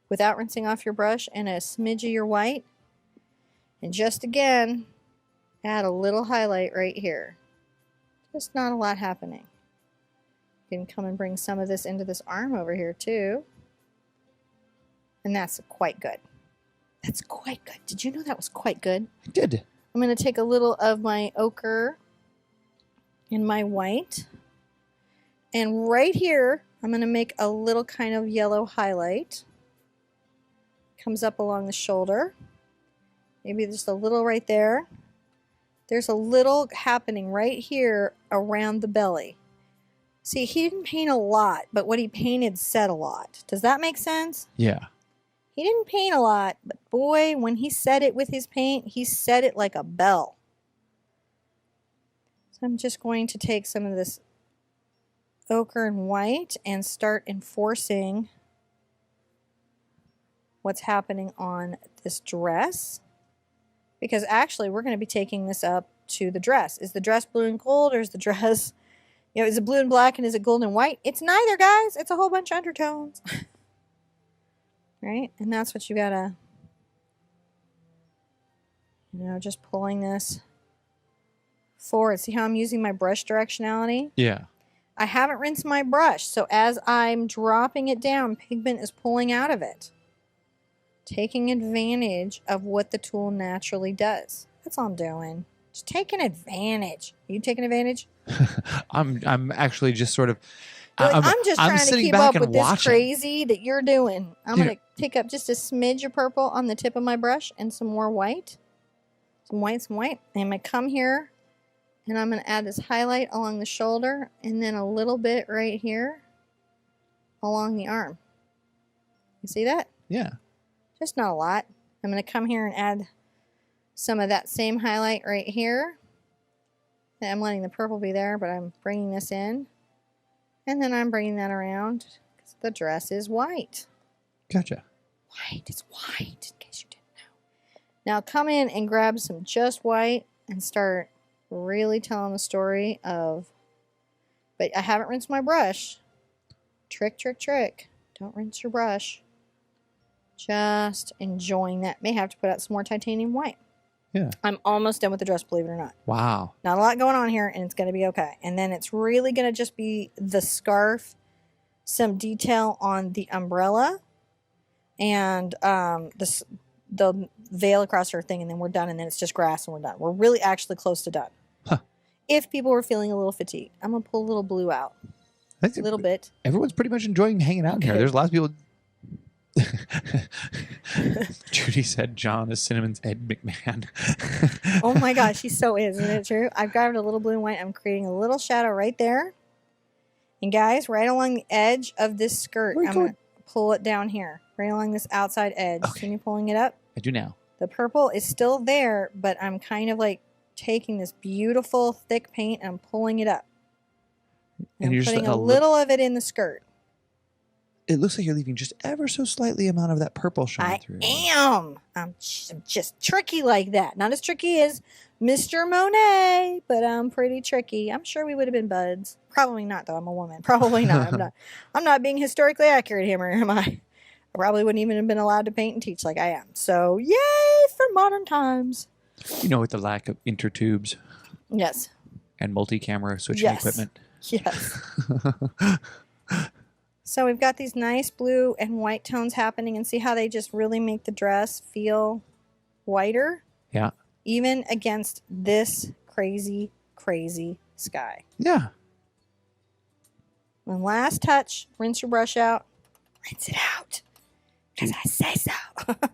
without rinsing off your brush and a smidge of your white. And just again, add a little highlight right here. Just not a lot happening. You can come and bring some of this into this arm over here too. And that's quite good. That's quite good. Did you know that was quite good? I did. I'm going to take a little of my ochre and my white. And right here, I'm going to make a little kind of yellow highlight. Comes up along the shoulder. Maybe just a little right there. There's a little happening right here around the belly. See, he didn't paint a lot, but what he painted said a lot. Does that make sense? Yeah. He didn't paint a lot, but boy, when he said it with his paint, he said it like a bell. So I'm just going to take some of this ochre and white and start enforcing what's happening on this dress. Because actually, we're going to be taking this up to the dress. Is the dress blue and gold, or is the dress, is it blue and black, and is it gold and white? It's neither, guys. It's a whole bunch of undertones. Right? And that's what you gotta, just pulling this forward. See how I'm using my brush directionality? Yeah. I haven't rinsed my brush, so as I'm dropping it down, pigment is pulling out of it. Taking advantage of what the tool naturally does. That's all I'm doing. Just taking advantage. Are you taking advantage? I'm actually just sort of... I'm just trying to keep up with this watching. crazy that you're doing. I'm going to take up just a smidge of purple on the tip of my brush and some more white. Some white, some white. And I'm going to come here and I'm going to add this highlight along the shoulder and then a little bit right here along the arm. You see that? Yeah. Just not a lot. I'm going to come here and add some of that same highlight right here. And I'm letting the purple be there, but I'm bringing this in. And then I'm bringing that around because the dress is white. Gotcha. White. It's white, in case you didn't know. Now come in and grab some just white and start really telling the story of... But I haven't rinsed my brush. Trick, trick, trick. Don't rinse your brush. Just enjoying that. May have to put out some more titanium white. Yeah. I'm almost done with the dress, believe it or not. Wow. Not a lot going on here, and it's going to be okay. And then it's really going to just be the scarf, some detail on the umbrella, and the veil across her thing, and then we're done, and then it's just grass, and we're done. We're really actually close to done. Huh. If people were feeling a little fatigued, I'm going to pull a little blue out. A little bit. Everyone's pretty much enjoying hanging out in here. There's lots of people... Judy said John is Cinnamon's Ed McMahon. Oh my gosh, he so is. Isn't it true? I've grabbed a little blue and white. I'm creating a little shadow right there. And guys, right along the edge of this skirt, I'm going to pull it down here. Right along this outside edge. Okay. See me pulling it up? I do now. The purple is still there, but I'm kind of like taking this beautiful thick paint and I'm pulling it up. And I'm putting a little of it in the skirt. It looks like you're leaving just ever so slightly amount of that purple showing through. I am. I'm just tricky like that. Not as tricky as Mr. Monet, but I'm pretty tricky. I'm sure we would have been buds. Probably not, though. I'm a woman. Probably not. I'm not being historically accurate here, am I? I probably wouldn't even have been allowed to paint and teach like I am. So, yay for modern times. With the lack of intertubes. Yes. And multi-camera switching equipment. Yes. So we've got these nice blue and white tones happening, and see how they just really make the dress feel whiter? Yeah. Even against this crazy, crazy sky. Yeah. And last touch, rinse your brush out. Rinse it out. Because I say so.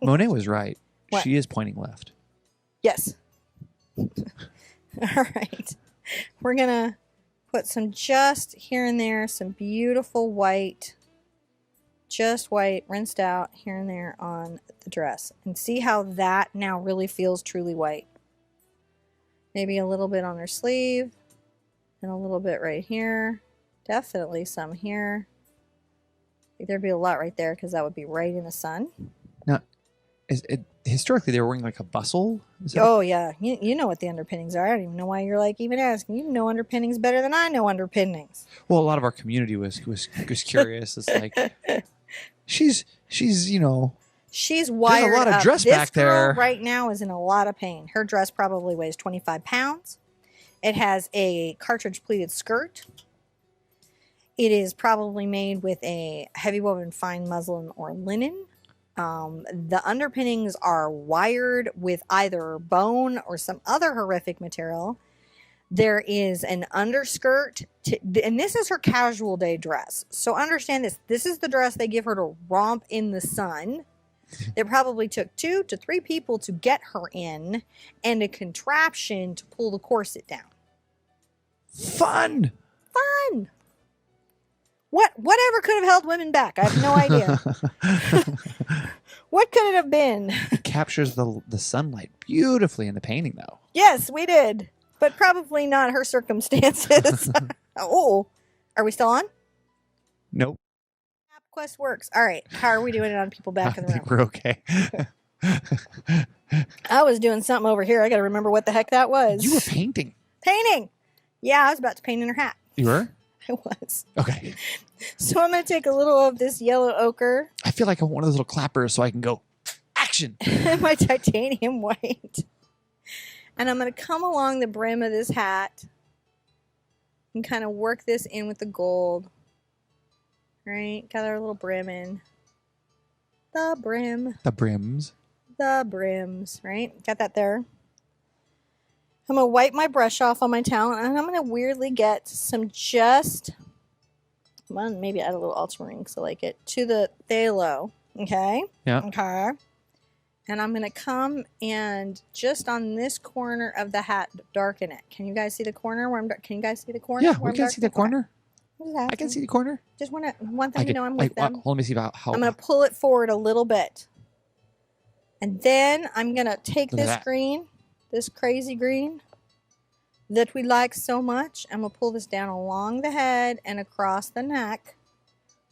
Monet was right. What? She is pointing left. Yes. All right. We're going to put some just here and there, some beautiful white, just white, rinsed out here and there on the dress. And see how that now really feels truly white. Maybe a little bit on her sleeve and a little bit right here. Definitely some here. I think there'd be a lot right there because that would be right in the sun. Now, historically they were wearing like a bustle. Is that Oh, yeah. You know what the underpinnings are. I don't even know why you're like even asking. You know underpinnings better than I know underpinnings. well, a lot of our community was curious. It's like she's you know, She's there's a wired lot of up. dress This back girl there. right now is in a lot of pain. Her dress probably weighs 25 pounds. It has a cartridge pleated skirt. It is probably made with a heavy woven fine muslin or linen. The underpinnings are wired with either bone or some other horrific material. There is an underskirt, and this is her casual day dress. So understand this. This is the dress they give her to romp in the sun. It probably took 2 to 3 people to get her in, and a contraption to pull the corset down. Fun. Whatever could have held women back? I have no idea. What could it have been? It captures the sunlight beautifully in the painting, though. Yes, we did, but probably not her circumstances. Oh, are we still on? Nope. Quest works. All right. How are we doing it on people back in I the think room? we're okay. I was doing something over here. I got to remember what the heck that was. You were painting. Painting. Yeah, I was about to paint in her hat. You were? I was. Okay. So I'm going to take a little of this yellow ochre I feel like I want one of those little clappers so I can go, action. and my titanium white. And I'm going to come along the brim of this hat and kind of work this in with the gold. Right? Got our little brim in. The brim. The brims. The brims. Right? Got that there. I'm going to wipe my brush off on my towel, and I'm going to weirdly get some well, maybe add a little ultramarine because I like it, to the phthalo. Okay? Yeah. Okay. And I'm going to come and just on this corner of the hat, darken it. Can you guys see the corner? Can you guys see the corner? Yeah, we can see the corner. I can see the corner. Just want them to know I'm with them. Let me see about how. I'm going to pull it forward a little bit. And then I'm going to take this green, this crazy green that we like so much. I'm going to pull this down along the head and across the neck.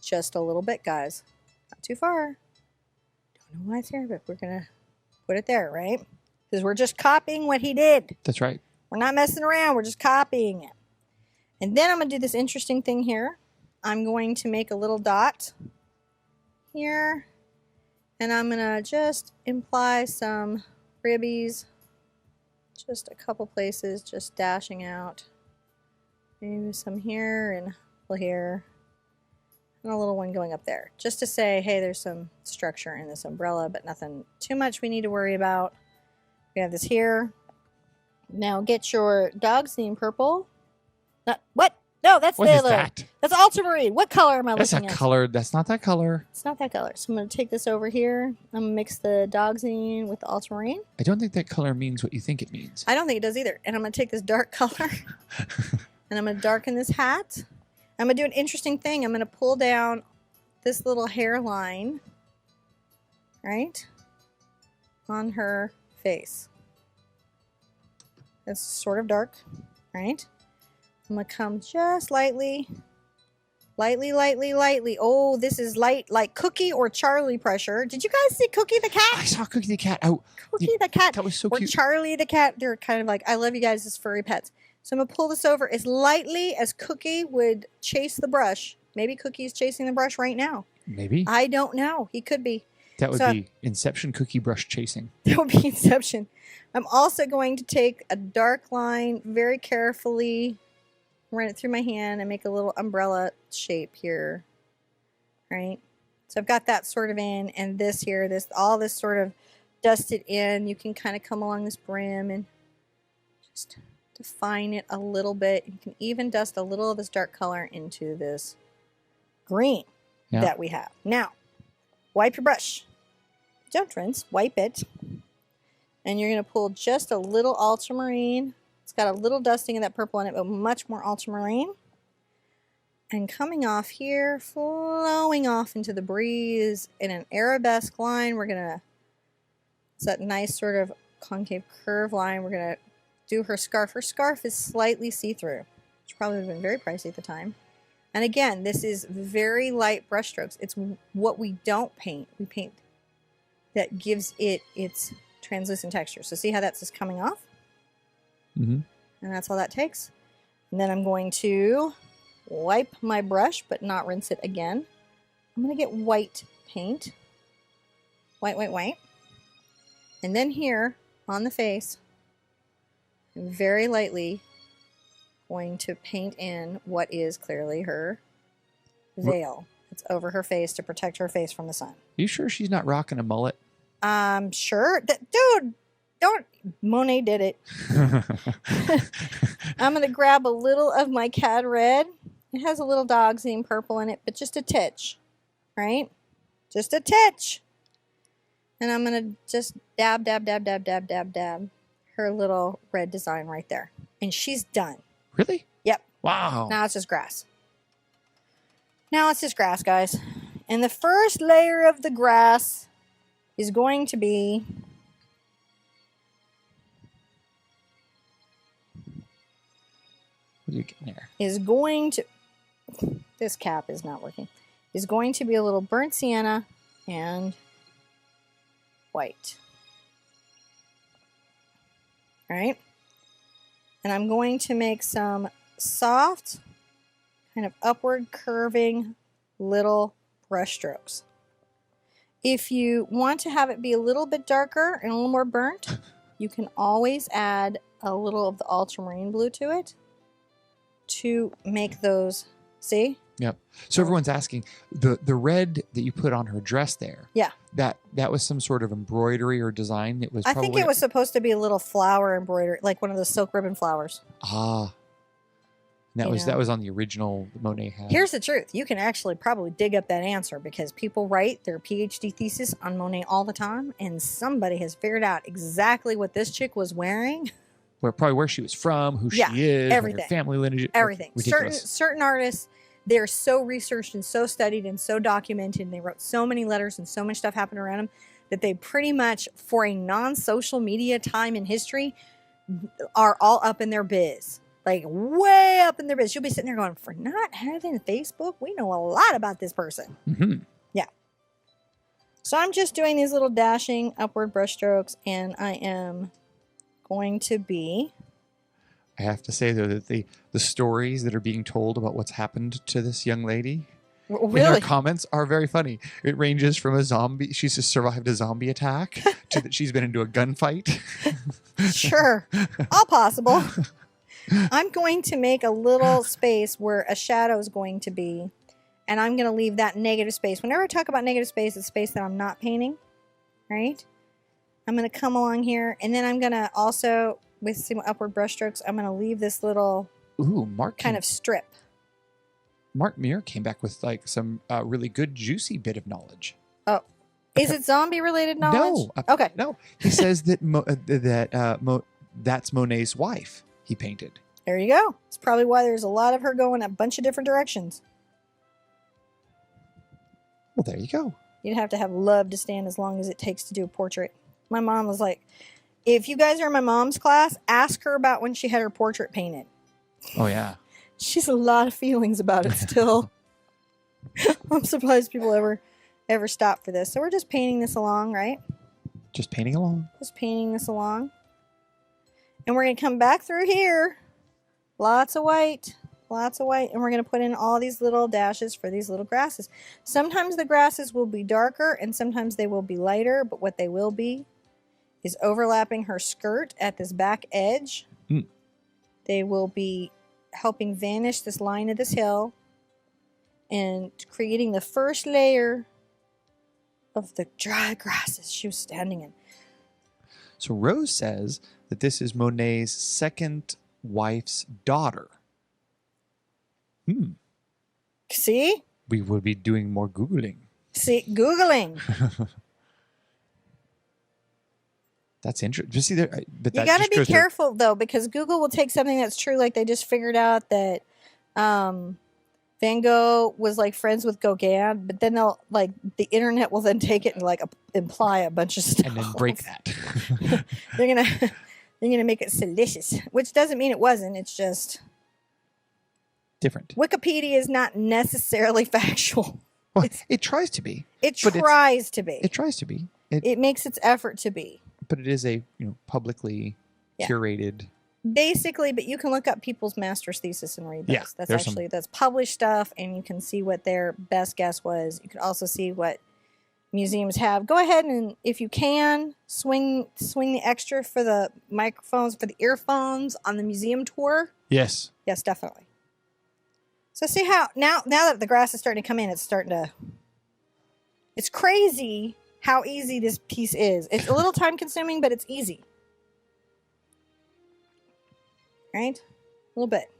Just a little bit, guys. Not too far. Don't know why it's here, but we're going to put it there, right? Because we're just copying what he did. That's right. We're not messing around. We're just copying it. And then I'm going to do this interesting thing here. I'm going to make a little dot here. And I'm going to just imply some ribbies. Just a couple places, just dashing out. Maybe some here and a little here. And a little one going up there. Just to say, hey, there's some structure in this umbrella, but nothing too much we need to worry about. We have this here. Now get your dog's name purple. What? No, that's What the is other. that? That's ultramarine. What color am I That's looking not at? color. That's not that color. It's not that color. So I'm going to take this over here. I'm going to mix the dog's name with the ultramarine. I don't think that color means what you think it means. I don't think it does either. And I'm going to take this dark color and I'm going to darken this hat. I'm going to do an interesting thing. I'm going to pull down this little hairline, right, on her face. It's sort of dark, right? I'm going to come just lightly. Oh, this is light, like Cookie or Charlie pressure. Did you guys see Cookie the cat? I saw Cookie the cat. Oh, Cookie the cat. that was so or cute. Charlie the cat. They're kind of like, I love you guys as furry pets. So I'm going to pull this over as lightly as Cookie would chase the brush. Maybe Cookie's chasing the brush right now. Maybe. I don't know. He could be. That would be Inception Cookie brush chasing. That would be Inception. I'm also going to take a dark line very carefully, run it through my hand, and make a little umbrella shape here. Right? So I've got that sort of in, and this here, all this sort of dusted in. You can kind of come along this brim and just define it a little bit. You can even dust a little of this dark color into this green that we have. Now, wipe your brush. Don't rinse, wipe it. And you're going to pull just a little ultramarine. It's got a little dusting of that purple in it, but much more ultramarine. And coming off here, flowing off into the breeze in an arabesque line. We're going to, it's that nice sort of concave curve line. We're going to do her scarf. Her scarf is slightly see-through, which probably would have been very pricey at the time. And again, this is very light brush strokes. It's what we don't paint. We paint that gives it its translucent texture. So see how that's just coming off? Mm-hmm. And that's all that takes. And then I'm going to wipe my brush, but not rinse it again. I'm going to get white paint. White, white, white. And then here on the face, I'm very lightly going to paint in what is clearly her veil. It's over her face to protect her face from the sun. You sure she's not rocking a mullet? I'm sure. Dude, don't. Monet did it. I'm going to grab a little of my Cad Red. It has a little dog's name purple in it, but just a titch, right? Just a titch. And I'm going to just dab, dab, dab, dab, dab, dab, dab her little red design right there. And she's done. Really? Yep. Wow. Now it's just grass. Now it's just grass, guys. And the first layer of the grass is going to be What are you getting there? is going to, this cap is not working, is going to be a little burnt sienna and white. All right. And I'm going to make some soft, kind of upward curving little brush strokes. If you want to have it be a little bit darker and a little more burnt, you can always add a little of the ultramarine blue to it to make those, see? Yep. So everyone's asking, the red that you put on her dress there, Yeah. that was some sort of embroidery or design. It was I think it was supposed to be a little flower embroidery, like one of those silk ribbon flowers. Ah. That was on the original Monet hat. Here's the truth. You can actually probably dig up that answer because people write their PhD thesis on Monet all the time, and somebody has figured out exactly what this chick was wearing. Probably where she was from, who she is, everything. her family lineage. Everything. Ridiculous. Certain artists, they're so researched and so studied and so documented, and they wrote so many letters and so much stuff happened around them that they pretty much, for a non-social media time in history, are all up in their biz. Like, way up in their biz. You'll be sitting there going, for not having Facebook, we know a lot about this person. Mm-hmm. Yeah. So I'm just doing these little dashing upward brush strokes, and I am going to be... I have to say, though, that the stories that are being told about what's happened to this young lady in her comments are very funny. It ranges from a zombie, she's just survived a zombie attack, to that she's been into a gunfight. Sure. All possible. I'm going to make a little space where a shadow is going to be, and I'm going to leave that negative space. Whenever I talk about negative space, it's space that I'm not painting, right? I'm going to come along here, and then I'm going to also, with some upward brush strokes, I'm going to leave this little kind of strip. Mark Muir came back with like some really good, juicy bit of knowledge. Oh, is it zombie-related knowledge? No. Okay. No. He says that that's Monet's wife he painted. There you go. It's probably why there's a lot of her going a bunch of different directions. Well, there you go. You'd have to have love to stand as long as it takes to do a portrait. My mom was like, if you guys are in my mom's class, ask her about when she had her portrait painted. Oh, yeah. She's a lot of feelings about it still. I'm surprised people ever stop for this. So we're just painting this along, right? Just painting along. Just painting this along. And we're going to come back through here. Lots of white. Lots of white. And we're going to put in all these little dashes for these little grasses. Sometimes the grasses will be darker and sometimes they will be lighter. But what they will be is overlapping her skirt at this back edge. Mm. They will be helping vanish this line of this hill and creating the first layer of the dry grasses she was standing in. So Rose says that this is Monet's second wife's daughter. See? We will be doing more Googling. See, Googling. That's interesting. Just see there, but You got to be careful, though, because Google will take something that's true. Like they just figured out that Van Gogh was like friends with Gauguin, but then they'll like the internet will then take it and like imply a bunch of stuff and then break that. they're gonna make it salacious, which doesn't mean it wasn't. It's just different. Wikipedia is not necessarily factual. Well, it tries to be. It tries to be. It tries to be. It makes its effort to be. But it is a publicly curated. Basically, but you can look up people's master's thesis and read those. Yeah, that's published stuff, and you can see what their best guess was. You can also see what museums have. Go ahead and, if you can, swing the extra for the microphones, for the earphones on the museum tour. Yes. Yes, definitely. So see how now that the grass is starting to come in, it's crazy how easy this piece is. It's a little time consuming, but it's easy. Right? A little bit.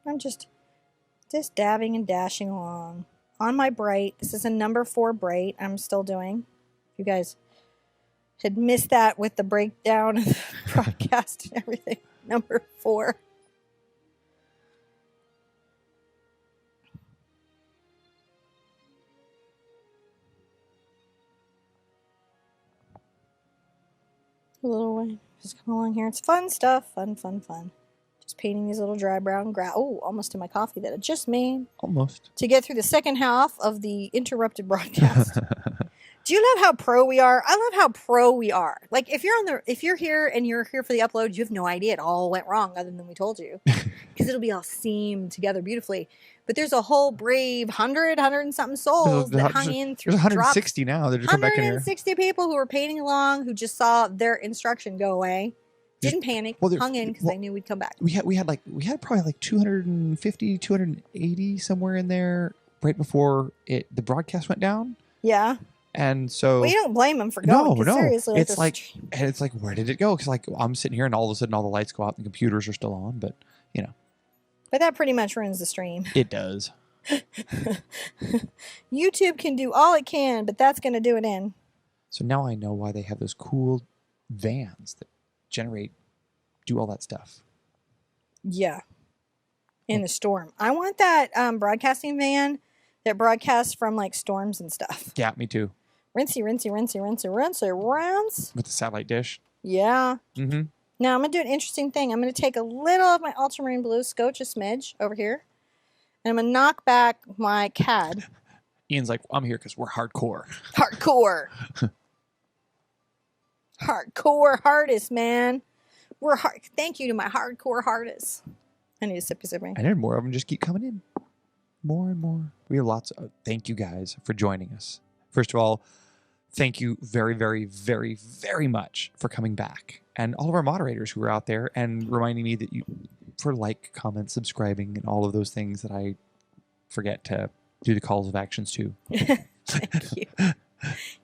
I'm just dabbing and dashing along on my bright. This is a number 4 bright I'm still doing. You guys had missed that with the breakdown of the broadcast and everything. Number 4. A little way. Just come along here. It's fun stuff. Fun. Just painting these little dry brown grass. Oh, almost to my coffee that I just made. Almost. To get through the second half of the interrupted broadcast. Do you love how pro we are? I love how pro we are. Like if you're here and you're here for the upload, you have no idea it all went wrong other than we told you. Because it'll be all seamed together beautifully. But there's a whole brave 100 and something souls that hung in through. There's 160 drops. now that are coming back in here. 160 people who were painting along, who just saw their instruction go away. Didn't panic, hung in because they knew we'd come back. We had probably like 250, 280 somewhere in there right before the broadcast went down. Yeah. And so we don't blame them for going. No. Seriously, it's like where did it go? Because like I'm sitting here and all of a sudden all the lights go out and the computers are still on, but But that pretty much ruins the stream. It does. YouTube can do all it can, but that's going to do it in. So now I know why they have those cool vans that do all that stuff. Yeah. In the storm. I want that broadcasting van that broadcasts from like storms and stuff. Yeah, me too. Rinse. With the satellite dish. Yeah. Mm-hmm. Now I'm going to do an interesting thing. I'm going to take a little of my ultramarine blue, scotch a smidge over here, and I'm going to knock back my CAD. Ian's like, I'm here because we're hardcore. Hardcore. Hardcore hardest, man. We're hard. Thank you to my hardcore hardest. I need a sippy sippy. I need more of them. Just keep coming in. More and more. We have lots of... Thank you guys for joining us. First of all, thank you very, very, very, very much for coming back. And all of our moderators who are out there and reminding me that for like, comment, subscribing, and all of those things that I forget to do the calls of actions to. Thank you.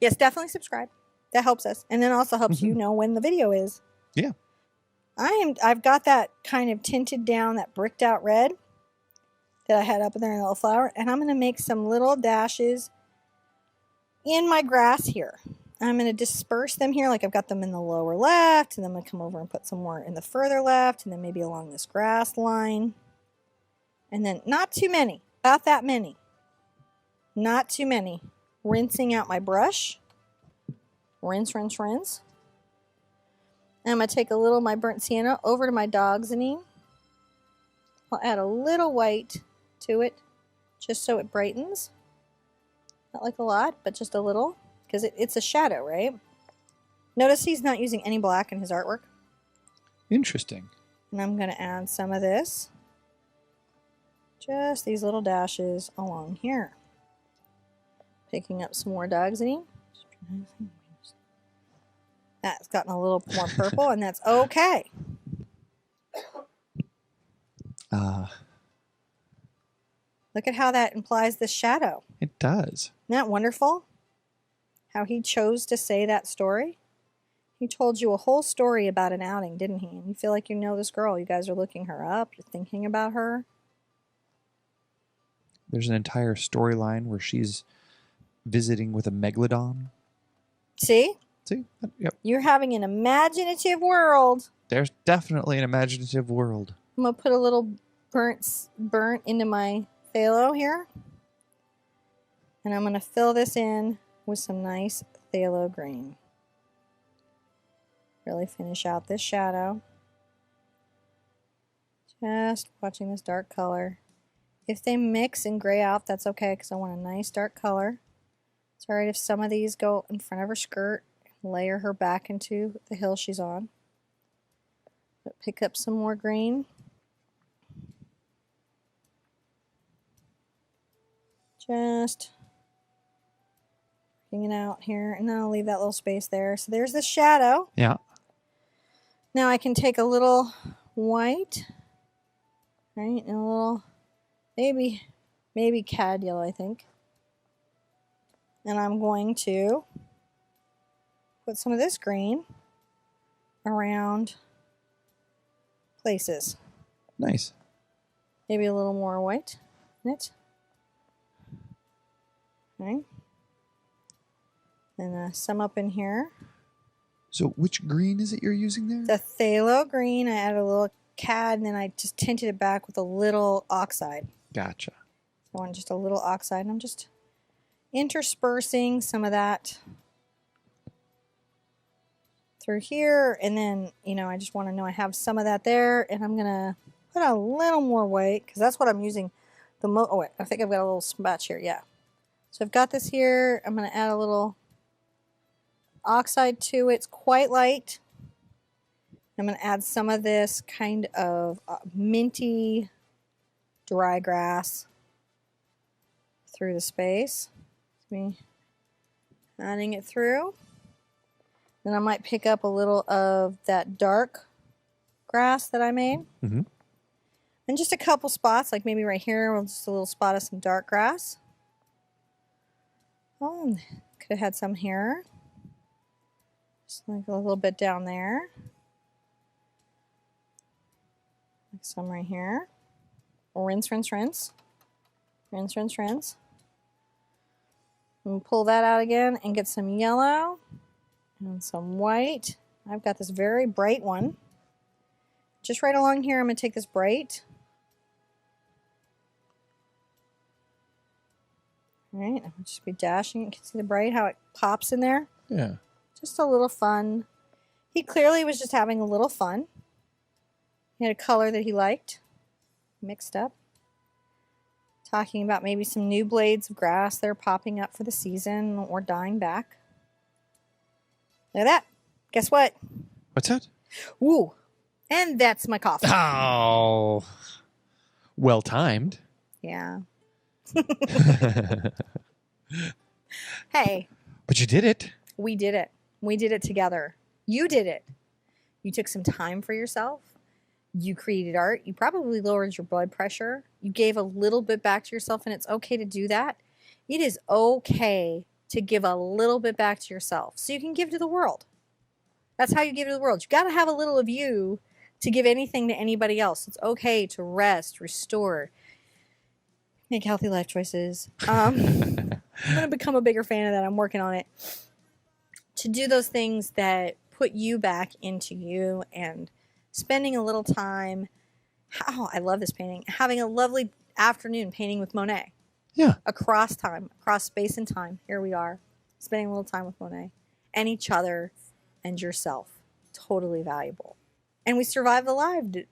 Yes, definitely subscribe. That helps us. And then also helps you know when the video is. Yeah. I've got that kind of tinted down, that bricked out red that I had up in there in the little flower. And I'm going to make some little dashes in my grass here. I'm going to disperse them here, like I've got them in the lower left, and then I'm going to come over and put some more in the further left, and then maybe along this grass line. And then not too many, about that many. Not too many. Rinsing out my brush. Rinse. And I'm going to take a little of my burnt sienna over to my dog's-ane. I'll add a little white to it, just so it brightens. Not like a lot, but just a little. Because it's a shadow, right? Notice he's not using any black in his artwork. Interesting. And I'm going to add some of this. Just these little dashes along here. Picking up some more dog's-ane. That's gotten a little more purple, and that's okay. Look at how that implies the shadow. It does. Isn't that wonderful? How he chose to say that story. He told you a whole story about an outing, didn't he? And you feel like you know this girl. You guys are looking her up. You're thinking about her. There's an entire storyline where she's visiting with a megalodon. See? Yep. You're having an imaginative world. There's definitely an imaginative world. I'm going to put a little burnt into my phthalo here. And I'm going to fill this in with some nice phthalo green. Really finish out this shadow. Just watching this dark color. If they mix and gray out, that's okay because I want a nice dark color. It's alright if some of these go in front of her skirt. Layer her back into the hill she's on. But pick up some more green. Just bring it out here, and then I'll leave that little space there. So there's the shadow. Yeah. Now I can take a little white, right, and a little, maybe cad yellow, I think. And I'm going to put some of this green around places. Nice. Maybe a little more white in it. Okay. And some up in here. So which green is it you're using there? The phthalo green. I added a little cad, and then I just tinted it back with a little oxide. Gotcha. I want just a little oxide, and I'm just interspersing some of that through here, and then, you know, I just want to know I have some of that there, and I'm going to put a little more white, because that's what I'm using the most. Oh, wait, I think I've got a little spatch here, yeah. So I've got this here. I'm going to add a little oxide to it. It's quite light. I'm going to add some of this kind of minty dry grass through the space. Me adding it through. Then I might pick up a little of that dark grass that I made. Mm-hmm. And just a couple spots, like maybe right here, just a little spot of some dark grass. Oh, could have had some here. Just like a little bit down there. Like some right here. Rinse, rinse, rinse. Rinse, rinse, rinse. And pull that out again and get some yellow and some white. I've got this very bright one. Just right along here, I'm going to take this bright. All right, I'll just be dashing it. You can see the bright, how it pops in there. Yeah. Just a little fun. He clearly was just having a little fun. He had a color that he liked, mixed up. Talking about maybe some new blades of grass that are popping up for the season or dying back. Look at that. Guess what? What's that? Ooh. And that's my coffee. Oh. Well timed. Yeah. Hey. But you did it. We did it. We did it together. You did it. You took some time for yourself. You created art. You probably lowered your blood pressure. You gave a little bit back to yourself, and it's okay to do that. It is okay to give a little bit back to yourself so you can give to the world. That's how you give to the world. You got to have a little of you to give anything to anybody else. It's okay to rest, restore, make healthy life choices. I'm going to become a bigger fan of that. I'm working on it. To do those things that put you back into you and spending a little time. Oh, I love this painting. Having a lovely afternoon painting with Monet. Yeah. Across time, across space and time. Here we are, spending a little time with Monet and each other and yourself. Totally valuable. And we survived the live.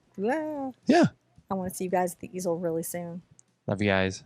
Yeah. I want to see you guys at the easel really soon. Love you guys.